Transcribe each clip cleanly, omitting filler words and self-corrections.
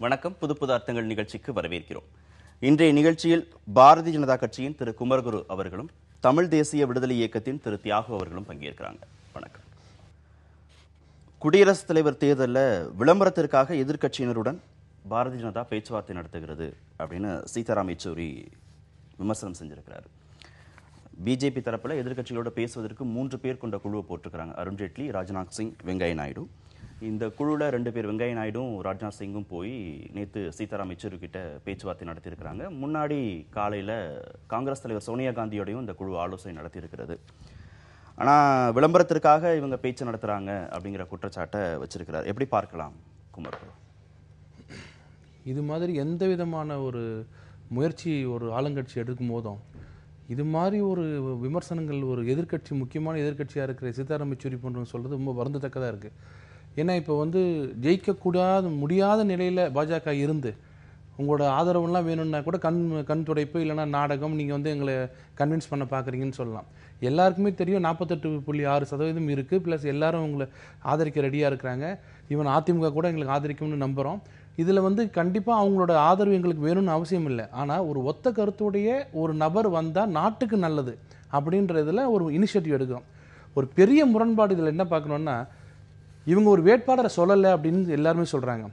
வணக்கம். புது புது அர்த்தங்கள் நிகழ்ச்சிக்கு வரவேற்கிறோம். இன்றைய நிகழ்ச்சியில் பாரதிய ஜனதா கட்சியின் திரு குமரகுரு அவர்களும் தமிழ் தேசிய விடுதலை இயக்கத்தின் திரு தியாகு அவர்களும் பங்கேற்கிறாங்க. வணக்கம். குடியரசுத் தலைவர் தேர்தலில் விளம்பரத்திற்காக எதிர்க்கட்சியினருடன் பாரதிய ஜனதா பேச்சுவார்த்தை நடத்துகிறது அப்படின்னு சீதாராம் யெச்சூரி விமர்சனம் செஞ்சிருக்கிறாரு. பிஜேபி தரப்பில் எதிர்க்கட்சிகளோட பேசுவதற்கு 3 பேர் கொண்ட குழுவை போட்டிருக்கிறாங்க. அருண்ஜேட்லி, ராஜ்நாத் சிங், வெங்கையா நாயுடு. இந்த குழுவில் 2 பேர் வெங்கையா நாயுடும் ராஜ்நாத் சிங்கும் போய் நேற்று சீதாராம் யெச்சூரி கிட்ட பேச்சுவார்த்தை நடத்தியிருக்கிறாங்க. முன்னாடி காலையில் காங்கிரஸ் தலைவர் சோனியா காந்தியோடையும் இந்த குழு ஆலோசனை நடத்தியிருக்கிறது. ஆனால் விளம்பரத்திற்காக இவங்க பேச்சு நடத்துகிறாங்க அப்படிங்கிற குற்றச்சாட்டை வச்சிருக்கிறார். எப்படி பார்க்கலாம் குமரகுரு? இது மாதிரி எந்த விதமான ஒரு முயற்சி ஒரு ஆளுங்கட்சி எடுக்கும் போதும் இது மாதிரி ஒரு விமர்சனங்கள் ஒரு எதிர்க்கட்சி, முக்கியமான எதிர்க்கட்சியாக இருக்கிற சீதாராம் யெச்சூரி போன்றவங்க சொல்கிறது ரொம்ப வருந்தத்தக்கதாக இருக்குது. ஏன்னா இப்போ ஜெயிக்கக்கூடாத முடியாத நிலையில் பாஜக இருந்து உங்களோட ஆதரவுலாம் வேணும்னா கூட கண் துடைப்பு இல்லைனா நாடகம், நீங்கள் எங்களை கன்வின்ஸ் பண்ண பார்க்குறீங்கன்னு சொல்லலாம். எல்லாருக்குமே தெரியும் 48.6% இருக்குது. ப்ளஸ் எல்லாரும் உங்களை ஆதரிக்க ரெடியாக இருக்கிறாங்க. ஈவன் அதிமுக கூட எங்களுக்கு ஆதரிக்கும்னு நம்புகிறோம். இதில் கண்டிப்பாக அவங்களோட ஆதரவு எங்களுக்கு வேணும்னு அவசியம் இல்லை. ஆனால் ஒரு ஒத்த கருத்துடைய ஒரு நபர் வந்தால் நாட்டுக்கு நல்லது அப்படின்றதில் ஒரு இனிஷியேட்டிவ் எடுக்கிறோம். ஒரு பெரிய முரண்பாடு இதில் என்ன பார்க்கணுன்னா, இவங்க ஒரு வேட்பாளரை சொல்லலை அப்படின்னு எல்லாருமே சொல்கிறாங்க.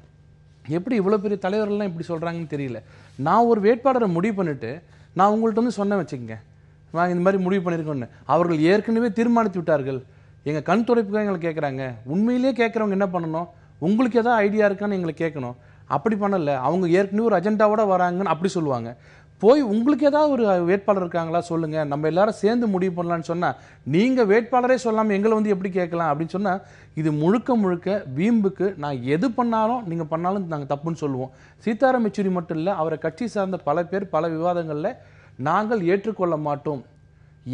எப்படி இவ்வளோ பெரிய தலைவர்கள்லாம் இப்படி சொல்கிறாங்கன்னு தெரியல. நான் ஒரு வேட்பாளரை முடிவு பண்ணிவிட்டு நான் உங்கள்கிட்ட சொன்னேன் வச்சுக்கோங்க, நான் இந்த மாதிரி முடிவு பண்ணியிருக்கோன்னு, அவர்கள் ஏற்கனவே தீர்மானித்து விட்டார்கள். எங்கள் கண் துடைப்புக்காக எங்களை கேட்குறாங்க. உண்மையிலேயே கேட்குறவங்க என்ன பண்ணணும், உங்களுக்கு எதாவது ஐடியா இருக்கான்னு எங்களை கேட்கணும். அப்படி பண்ணலை, அவங்க ஏற்கனவே ஒரு அஜெண்டாவோட வராங்கன்னு அப்படி சொல்லுவாங்க. போய் உங்களுக்கு ஏதாவது ஒரு வேட்பாளர் இருக்காங்களா சொல்லுங்கள், நம்ம எல்லாரும் சேர்ந்து முடிவு பண்ணலான்னு சொன்னால் நீங்கள் வேட்பாளரே சொல்லாமல் எங்களை எப்படி கேட்கலாம் அப்படின்னு சொன்னால், இது முழுக்க வீம்புக்கு. நான் எது பண்ணாலும் நீங்கள் பண்ணாலும் நாங்கள் தப்புன்னு சொல்லுவோம். சீதாராம் யெச்சூரி மட்டும் இல்லை, அவரை கட்சி சார்ந்த பல பேர் பல விவாதங்களில் நாங்கள் ஏற்றுக்கொள்ள மாட்டோம்,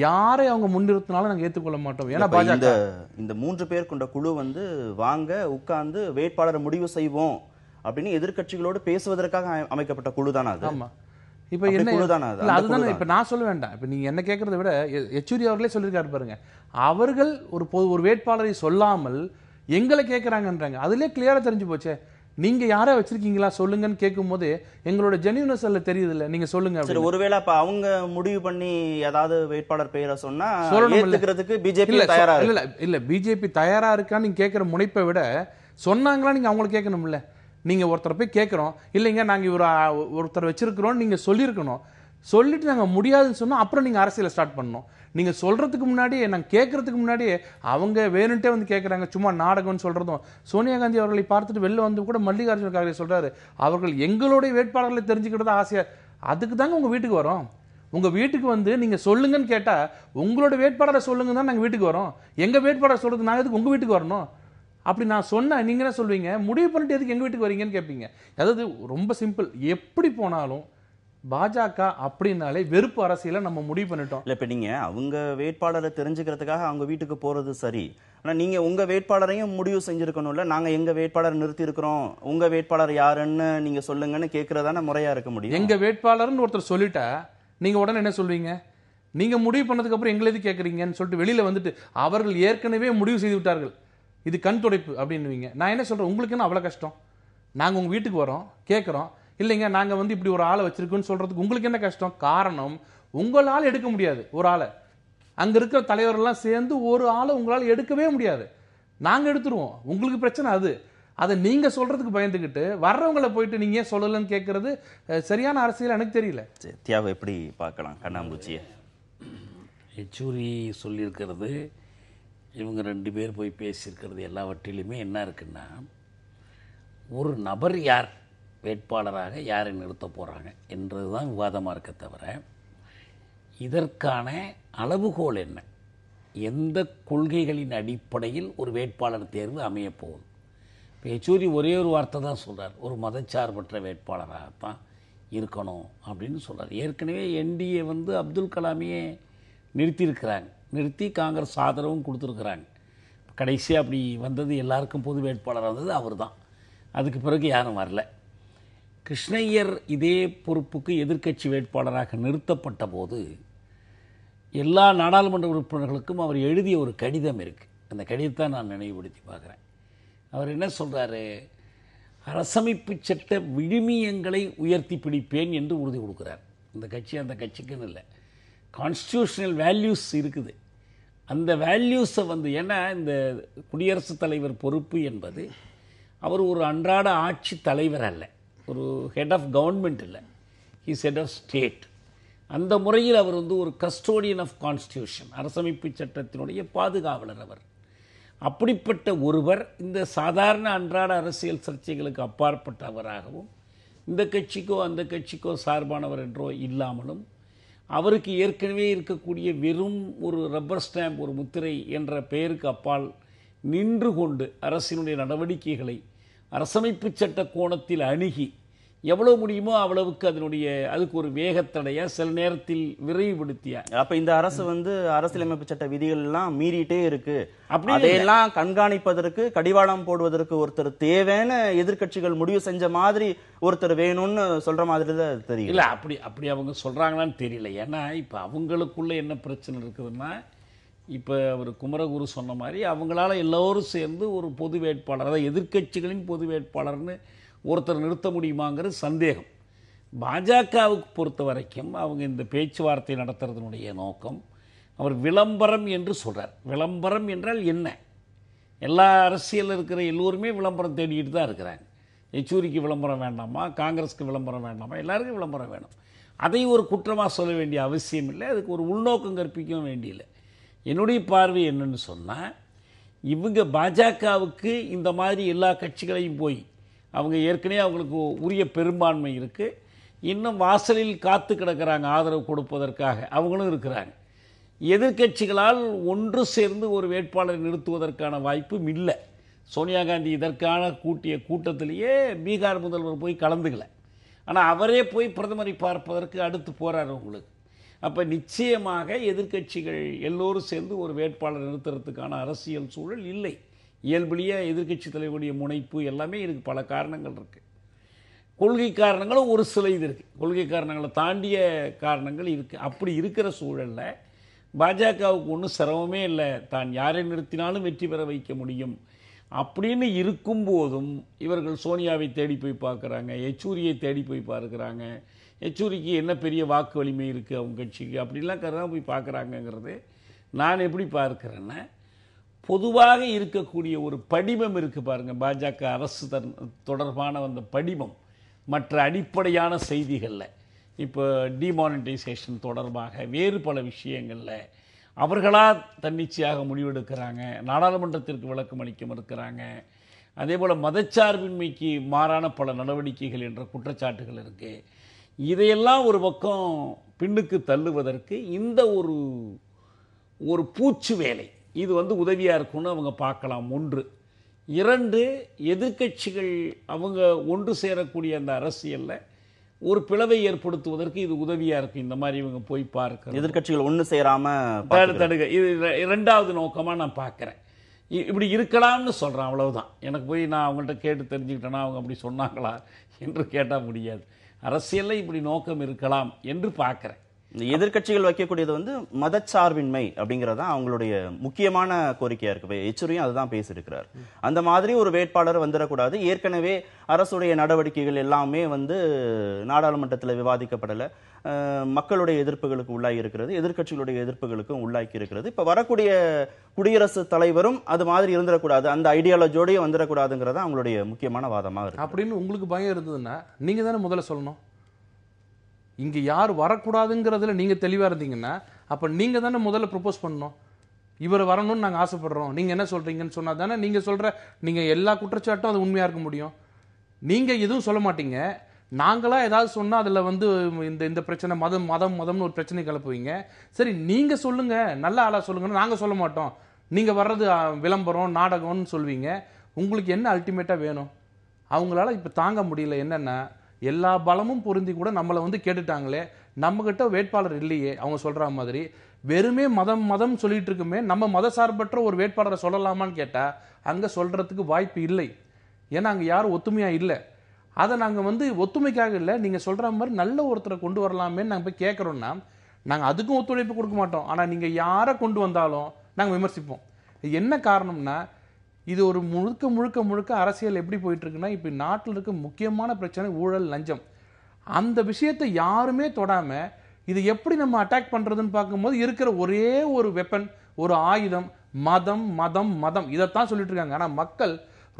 யாரை அவங்க முன்னிறுத்தினாலும் நாங்கள் ஏற்றுக்கொள்ள மாட்டோம். ஏன்னா பாஜக இந்த 3 பேர் கொண்ட குழு வாங்க உட்கார்ந்து வேட்பாளரை முடிவு செய்வோம் அப்படின்னு எதிர்க்கட்சிகளோடு பேசுவதற்காக அமைக்கப்பட்ட குழு தானே அது? ஆமா. இப்போ என்ன அதுதானே இப்போ நான் சொல்ல வேண்டாம். இப்போ நீங்கள் என்ன கேட்கறத விட யெச்சூரி அவர்களே சொல்லியிருக்காரு பாருங்க, அவர்கள் ஒரு வேட்பாளரை சொல்லாமல் எங்களை கேட்குறாங்கன்றாங்க. அதுலேயே கிளியராக தெரிஞ்சு போச்சே. நீங்க யாரை வச்சிருக்கீங்களா சொல்லுங்கன்னு கேட்கும் போது எங்களோட ஜென்யூனஸ் அல்ல தெரியுது இல்ல, நீங்க சொல்லுங்க. சரி, ஒருவேளை அப்ப அவங்க முடிவு பண்ணி ஏதாவது வேட்பாளர் பெயரை சொன்னா ஏத்துக்கிறதுக்கு பிஜேபி தயாரா இல்ல பிஜேபி தயாரா இருக்கான்னு நீங்க கேட்கிற முனைப்பை விட சொன்னாங்களா நீங்க அவங்களை கேட்கணும்ல. நீங்க ஒருத்தரை போய் கேட்கிறோம், இல்லைங்க நாங்க ஒருத்தர் வச்சிருக்கிறோம் நீங்க சொல்லியிருக்கணும். சொல்லிட்டு நாங்க முடியாதுன்னு சொன்னா அப்புறம் நீங்க அரசியலை ஸ்டார்ட் பண்ணணும். நீங்க சொல்றதுக்கு முன்னாடியே, நாங்க கேட்கறதுக்கு முன்னாடியே அவங்க வேணுன்ட்டே கேட்கறாங்க. சும்மா நாடகம்னு சொல்றதும். சோனியா காந்தி அவர்களை பார்த்துட்டு வெளில கூட மல்லிகார்ஜுன கார்கே சொல்றாரு, அவர்கள் எங்களுடைய வேட்பாளர்களை தெரிஞ்சுக்கிட்டது ஆசையா. அதுக்கு தாங்க உங்க வீட்டுக்கு வரோம். உங்க வீட்டுக்கு நீங்க சொல்லுங்கன்னு கேட்டா உங்களோட வேட்பாளரை சொல்லுங்க தான் நாங்க வீட்டுக்கு வரோம். எங்க வேட்பாளரை சொல்றது நாங்க எதுக்கு உங்க வீட்டுக்கு வரணும்? அப்படி நான் சொன்ன நீங்க என்ன சொல்வீங்க, முடிவு பண்ணிட்டு எதுக்கு எங்க வீட்டுக்கு வரீங்கன்னு கேட்பீங்க. அதாவது ரொம்ப சிம்பிள். எப்படி போனாலும் பாஜக அப்படின்னாலே வெறுப்பு அரசியலை நம்ம முடிவு பண்ணிட்டோம். இல்ல, இப்ப நீங்க அவங்க வேட்பாளரை தெரிஞ்சுக்கிறதுக்காக அவங்க வீட்டுக்கு போறது சரி. ஆனா நீங்க உங்க வேட்பாளரையும் முடிவு செஞ்சிருக்கணும்ல. நாங்க எங்க வேட்பாளர் நிறுத்தி இருக்கிறோம், உங்க வேட்பாளர் யாருன்னு நீங்க சொல்லுங்கன்னு கேட்கறதான முறையா இருக்க முடியும். எங்க வேட்பாளர்னு ஒருத்தர் சொல்லிட்டா நீங்க உடனே என்ன சொல்வீங்க, நீங்க முடிவு பண்ணதுக்கு அப்புறம் எங்களை எது கேட்கறீங்கன்னு சொல்லிட்டு வெளியில அவர்கள் ஏற்கனவே முடிவு செய்து விட்டார்கள், இது கண் துடைப்பு அப்படின்னுவீங்க. நான் என்ன சொல்றேன், உங்களுக்கு என்ன அவ்வளவு கஷ்டம்? நாங்க உங்க வீட்டுக்கு வரோம், கேட்கிறோம், இல்லைங்க நாங்க இப்படி ஒரு ஆளை வச்சிருக்கோம்னு சொல்றதுக்கு உங்களுக்கு என்ன கஷ்டம்? காரணம், உங்களால் எடுக்க முடியாது ஒரு ஆளை. அங்க இருக்கிற தலைவரெல்லாம் சேர்ந்து ஒரு ஆளை உங்களால் எடுக்கவே முடியாது. நாங்க எடுத்துருவோம். உங்களுக்கு பிரச்சனை அது. அதை நீங்க சொல்றதுக்கு பயந்துக்கிட்டு வர்றவங்களை போயிட்டு நீங்க ஏன் சொல்லலன்னு கேட்கறது சரியான அரசியல் எனக்கு தெரியல. தியாகம் எப்படி பார்க்கலாம் கண்ணாம்பூச்சியை? யெச்சூரி சொல்லியிருக்கிறது, இவங்க 2 பேர் போய் பேசியிருக்கிறது எல்லாவற்றிலுமே என்ன இருக்குன்னா, ஒரு நபர் யார் வேட்பாளராக யாரை நிறுத்த போகிறாங்க என்றது தான் விவாதமாக இருக்க தவிர, இதற்கான அளவுகோல் என்ன, எந்த கொள்கைகளின் அடிப்படையில் ஒரு வேட்பாளர் தேர்வு அமையப்போகுது. இப்போ யெச்சூரி ஒரே ஒரு வார்த்தை தான் சொல்கிறார், ஒரு மதச்சார்பற்ற வேட்பாளராகத்தான் இருக்கணும் அப்படின்னு சொல்கிறார். ஏற்கனவே என்டிஏ அப்துல் கலாமையே நிறுத்தியிருக்கிறாங்க, நிறுத்தி காங்கிரஸ் ஆதரவும் கொடுத்துருக்குறாங்க. கடைசியாக அப்படி வந்தது எல்லாருக்கும் பொது வேட்பாளராக வந்தது அவர் தான். அதுக்கு பிறகு யாரும் வரல. கிருஷ்ணய்யர் இதே பொறுப்புக்கு எதிர்க்கட்சி வேட்பாளராக நிறுத்தப்பட்ட போது எல்லா நாடாளுமன்ற உறுப்பினர்களுக்கும் அவர் எழுதிய ஒரு கடிதம் இருக்குது. அந்த கடிதத்தை நான் நினைவுபடுத்தி பார்க்குறேன். அவர் என்ன சொல்கிறாரு, அரசமைப்பு சட்ட விழுமியங்களை உயர்த்தி பிடிப்பேன் என்று உறுதி கொடுக்கிறார். இந்த கட்சி அந்த கட்சிக்குன்னு இல்லை, கான்ஸ்டியூஷனல் வேல்யூஸ் இருக்குது. அந்த வேல்யூஸை ஏன்னா இந்த குடியரசுத் தலைவர் பொறுப்பு என்பது அவர் ஒரு அன்றாட ஆட்சி தலைவர் அல்ல, ஒரு ஹெட் ஆஃப் கவர்மெண்ட் இல்லை, ஹீஸ் ஹெட் ஆஃப் ஸ்டேட். அந்த முறையில் அவர் ஒரு கஸ்டோடியன் ஆஃப் கான்ஸ்டியூஷன், அரசமைப்பு சட்டத்தினுடைய பாதுகாவலர் அவர். அப்படிப்பட்ட ஒருவர் இந்த சாதாரண அன்றாட அரசியல் சர்ச்சைகளுக்கு அப்பாற்பட்டவராகவும் இந்த கட்சிக்கோ அந்த கட்சிக்கோ சார்பானவர் என்றோ இல்லாமலும் அவருக்கு ஏற்கனவே இருக்கக்கூடிய வெறும் ஒரு ரப்பர் ஸ்டாம்ப், ஒரு முத்திரை என்ற பெயருக்கு அப்பால் நின்று கொண்டு அரசினுடைய நடவடிக்கைகளை அரசமைப்பு சட்ட கோணத்தில் அணுகி எவ்வளவு முடியுமோ அவ்வளவுக்கு அதுக்கு ஒரு வேகத்தடைய, சில நேரத்தில் விரைவுபடுத்திய. அப்ப இந்த அரசு அரசியலமைப்பு சட்ட விதிகள் எல்லாம் மீறிட்டே இருக்கு, அதையெல்லாம் கண்காணிப்பதற்கு கடிவாளம் போடுவதற்கு ஒருத்தர் தேவைன்னு எதிர்க்கட்சிகள் முடிவு செஞ்ச மாதிரி ஒருத்தர் வேணும்னு சொல்ற மாதிரி தான் தெரியல. இல்ல அப்படி அவங்க சொல்றாங்களான்னு தெரியல. ஏன்னா இப்ப அவங்களுக்குள்ள என்ன பிரச்சனை இருக்குதுன்னா, இப்ப அவர் குமரகுரு சொன்ன மாதிரி அவங்களால எல்லோரும் சேர்ந்து ஒரு பொது வேட்பாளர், அதாவது எதிர்க்கட்சிகளின் பொது வேட்பாளர்னு ஒருத்தர் நிறுத்த முடியுமாங்கிறது சந்தேகம். பாஜகவுக்கு பொறுத்த வரைக்கும் அவங்க இந்த பேச்சுவார்த்தை நடத்துறதுனுடைய நோக்கம், அவர் விளம்பரம் என்று சொல்றார். விளம்பரம் என்றால் என்ன? எல்லா அரசியலில் இருக்கிற எல்லோருமே விளம்பரம் தேடிக்கிட்டு தான் இருக்கிறாங்க. யெச்சூரிக்கு விளம்பரம் வேண்டாமா, காங்கிரஸுக்கு விளம்பரம் வேண்டாமா, எல்லாருக்கும் விளம்பரம் வேணும். அதை ஒரு குற்றமாக சொல்ல வேண்டிய அவசியம் இல்லை, அதுக்கு ஒரு உள்நோக்கம் கற்பிக்கவும் வேண்டியில்லை. என்னுடைய பார்வை என்னன்னு சொன்னால், இவங்க பாஜகவுக்கு இந்த மாதிரி எல்லா கட்சிகளையும் போய் அவங்க ஏற்கனவே அவங்களுக்கு உரிய பெரும்பான்மை இருக்குது, இன்னும் வாசலில் காத்து கிடக்கிறாங்க ஆதரவு கொடுப்பதற்காக, அவங்களும் இருக்கிறாங்க. எதிர்க்கட்சிகளால் ஒன்று சேர்ந்து ஒரு வேட்பாளரை நிறுத்துவதற்கான வாய்ப்பும் இல்லை. சோனியா காந்தி இதற்கான கூட்டிய கூட்டத்திலேயே பீகார் முதல்வர் போய் கலந்துக்கல, ஆனால் அவரே போய் பிரதமரை பார்ப்பதற்கு அடுத்து போகிறார் உங்களுக்கு. அப்போ நிச்சயமாக எதிர்க்கட்சிகள் எல்லோரும் சேர்ந்து ஒரு வேட்பாளர் நிறுத்துறதுக்கான அரசியல் சூழல் இல்லை. இயல்புலேயே எதிர்க்கட்சி தலைவருடைய முனைப்பு எல்லாமே இருக்குது, பல காரணங்கள் இருக்குது. கொள்கை காரணங்களும் ஒரு சில இது இருக்குது, கொள்கை காரணங்களை தாண்டிய காரணங்கள் இருக்குது. அப்படி இருக்கிற சூழலில் பாஜகவுக்கு ஒன்றும் சிரமமே இல்லை, தான் யாரை நிறுத்தினாலும் வெற்றி பெற வைக்க முடியும் அப்படின்னு இருக்கும்போதும் இவர்கள் சோனியாவை தேடி போய் பார்க்குறாங்க, யெச்சூரியை தேடி போய் பார்க்குறாங்க. யெச்சூரிக்கு என்ன பெரிய வாக்கு வலிமை இருக்குது அவங்க கட்சிக்கு, அப்படிலாம் கருதான் போய் பார்க்குறாங்கங்கிறது நான் எப்படி பார்க்குறேன்னா, பொதுவாக இருக்கக்கூடிய ஒரு படிமம் இருக்குது பாருங்கள், பாஜக அரசு தொடர்பான அந்த படிமம் மற்ற அடிப்படையான செய்திகளில், இப்போ டிமானிட்டைசேஷன் தொடர்பாக வேறு பல விஷயங்களில் அவர்களாக தன்னிச்சையாக முடிவெடுக்கிறாங்க, நாடாளுமன்றத்திற்கு விளக்கம் அளிக்க மறுக்கிறாங்க. அதே போல் மதச்சார்பின்மைக்கு மாறான பல நடவடிக்கைகள் என்ற குற்றச்சாட்டுகள் இருக்குது. இதையெல்லாம் ஒரு பக்கம் பின்னுக்கு தள்ளுவதற்கு இந்த ஒரு பூச்சு வேலை இது உதவியாக இருக்கும்னு அவங்க பார்க்கலாம். ஒன்று. இரண்டு, எதிர்க்கட்சிகள் அவங்க ஒன்று சேரக்கூடிய அந்த அரசியலில் ஒரு பிளவை ஏற்படுத்துவதற்கு இது உதவியாக இருக்குது. இந்த மாதிரி இவங்க போய் பார்க்க எதிர்க்கட்சிகள் ஒன்று சேராமல் தடுக்க இது இரண்டாவது நோக்கமாக நான் பார்க்குறேன். இப்படி இருக்கலாம்னு சொல்கிறேன், அவ்வளவுதான். எனக்கு போய் நான் அவங்கள்ட்ட கேட்டு தெரிஞ்சுக்கிட்டேன்னா அவங்க அப்படி சொன்னாங்களா என்று கேட்டால் முடியாது. அரசியலில் இப்படி நோக்கம் இருக்கலாம் என்று பார்க்குறேன். இந்த எதிர்க்கட்சிகள் வைக்கக்கூடியது மதச்சார்பின்மை அப்படிங்கிறது தான் அவங்களுடைய முக்கியமான கோரிக்கையா இருக்கு. யெச்சூரியும் அதுதான் பேசியிருக்கிறார். அந்த மாதிரி ஒரு வேட்பாளர் வந்துடக்கூடாது. ஏற்கனவே அரசுடைய நடவடிக்கைகள் எல்லாமே நாடாளுமன்றத்தில் விவாதிக்கப்படலை, மக்களுடைய எதிர்ப்புகளுக்கு உள்ளாகி இருக்கிறது, எதிர்க்கட்சிகளுடைய எதிர்ப்புகளுக்கும் உள்ளாக்கி இருக்கிறது. இப்ப வரக்கூடிய குடியரசுத் தலைவரும் அது மாதிரி இருந்துடக்கூடாது, அந்த ஐடியாலஜியோடய வந்துடக்கூடாதுங்கிறதா அவங்களுடைய முக்கியமான வாதமாக இருக்கு. அப்படின்னு உங்களுக்கு பயம் இருந்ததுன்னா நீங்க தானே முதல்ல சொல்லணும். இங்க யார் வரக்கூடாதுங்கிறதுல நீங்க தெளிவா இருந்தீங்கன்னா அப்ப நீங்க தானே முதல்ல ப்ரொபோஸ் பண்ணணும். இவர் வரணும்னு நாங்க ஆசைப்படுறோம், நீங்க என்ன சொல்றீங்கன்னு சொன்னா தானே நீங்க சொல்ற நீங்க எல்லா குற்றச்சாட்டும் அது உண்மையா இருக்க முடியும். நீங்க எதுவும் சொல்ல மாட்டீங்க, நாங்களா ஏதாவது சொன்னா அதுல இந்த பிரச்சனை மதம்னு ஒரு பிரச்சனை கிளப்புவீங்க. சரி நீங்க சொல்லுங்க, நல்ல ஆளா சொல்லுங்கன்னு நாங்க சொல்ல மாட்டோம். நீங்க வர்றது விளம்பரம் நாடகம்னு சொல்வீங்க. உங்களுக்கு என்ன அல்டிமேட்டா வேணும்? அவங்களால இப்ப தாங்க முடியல. என்னன்னா எல்லா பலமும் பொருந்தி கூட நம்மளை கேட்டுட்டாங்களே, நம்ம கிட்ட வேட்பாளர் இல்லையே. அவங்க சொல்ற மாதிரி வெறுமே மதம் சொல்லிட்டு இருக்குமே, நம்ம மத சார்பற்ற ஒரு வேட்பாளரை சொல்லலாமான்னு கேட்டா அங்க சொல்றதுக்கு வாய்ப்பு இல்லை. ஏன்னா அங்க யாரும் ஒத்துமையா இல்லை. அதை நாங்க ஒத்துமைக்காக இல்லை, நீங்க சொல்ற மாதிரி நல்ல ஒருத்தரை கொண்டு வரலாமேன்னு நாங்க போய் கேட்கறோம்னா நாங்க அதுக்கும் ஒத்துழைப்பு கொடுக்க மாட்டோம். ஆனா நீங்க யாரை கொண்டு வந்தாலும் நாங்க விமர்சிப்போம். என்ன காரணம்னா இது ஒரு முழுக்க முழுக்க முழுக்க அரசியல் எப்படி போயிட்டு இருக்குன்னா, இப்போ நாட்டில் இருக்க முக்கியமான பிரச்சனை ஊழல், லஞ்சம். அந்த விஷயத்தை யாருமே தொடாம இது எப்படி நம்ம அட்டாக் பண்றதுன்னு பார்க்கும்போது இருக்கிற ஒரே ஒரு வெப்பன், ஒரு ஆயுதம், மதம் மதம் மதம், இதைத்தான் சொல்லிட்டு இருக்காங்க. ஆனா மக்கள்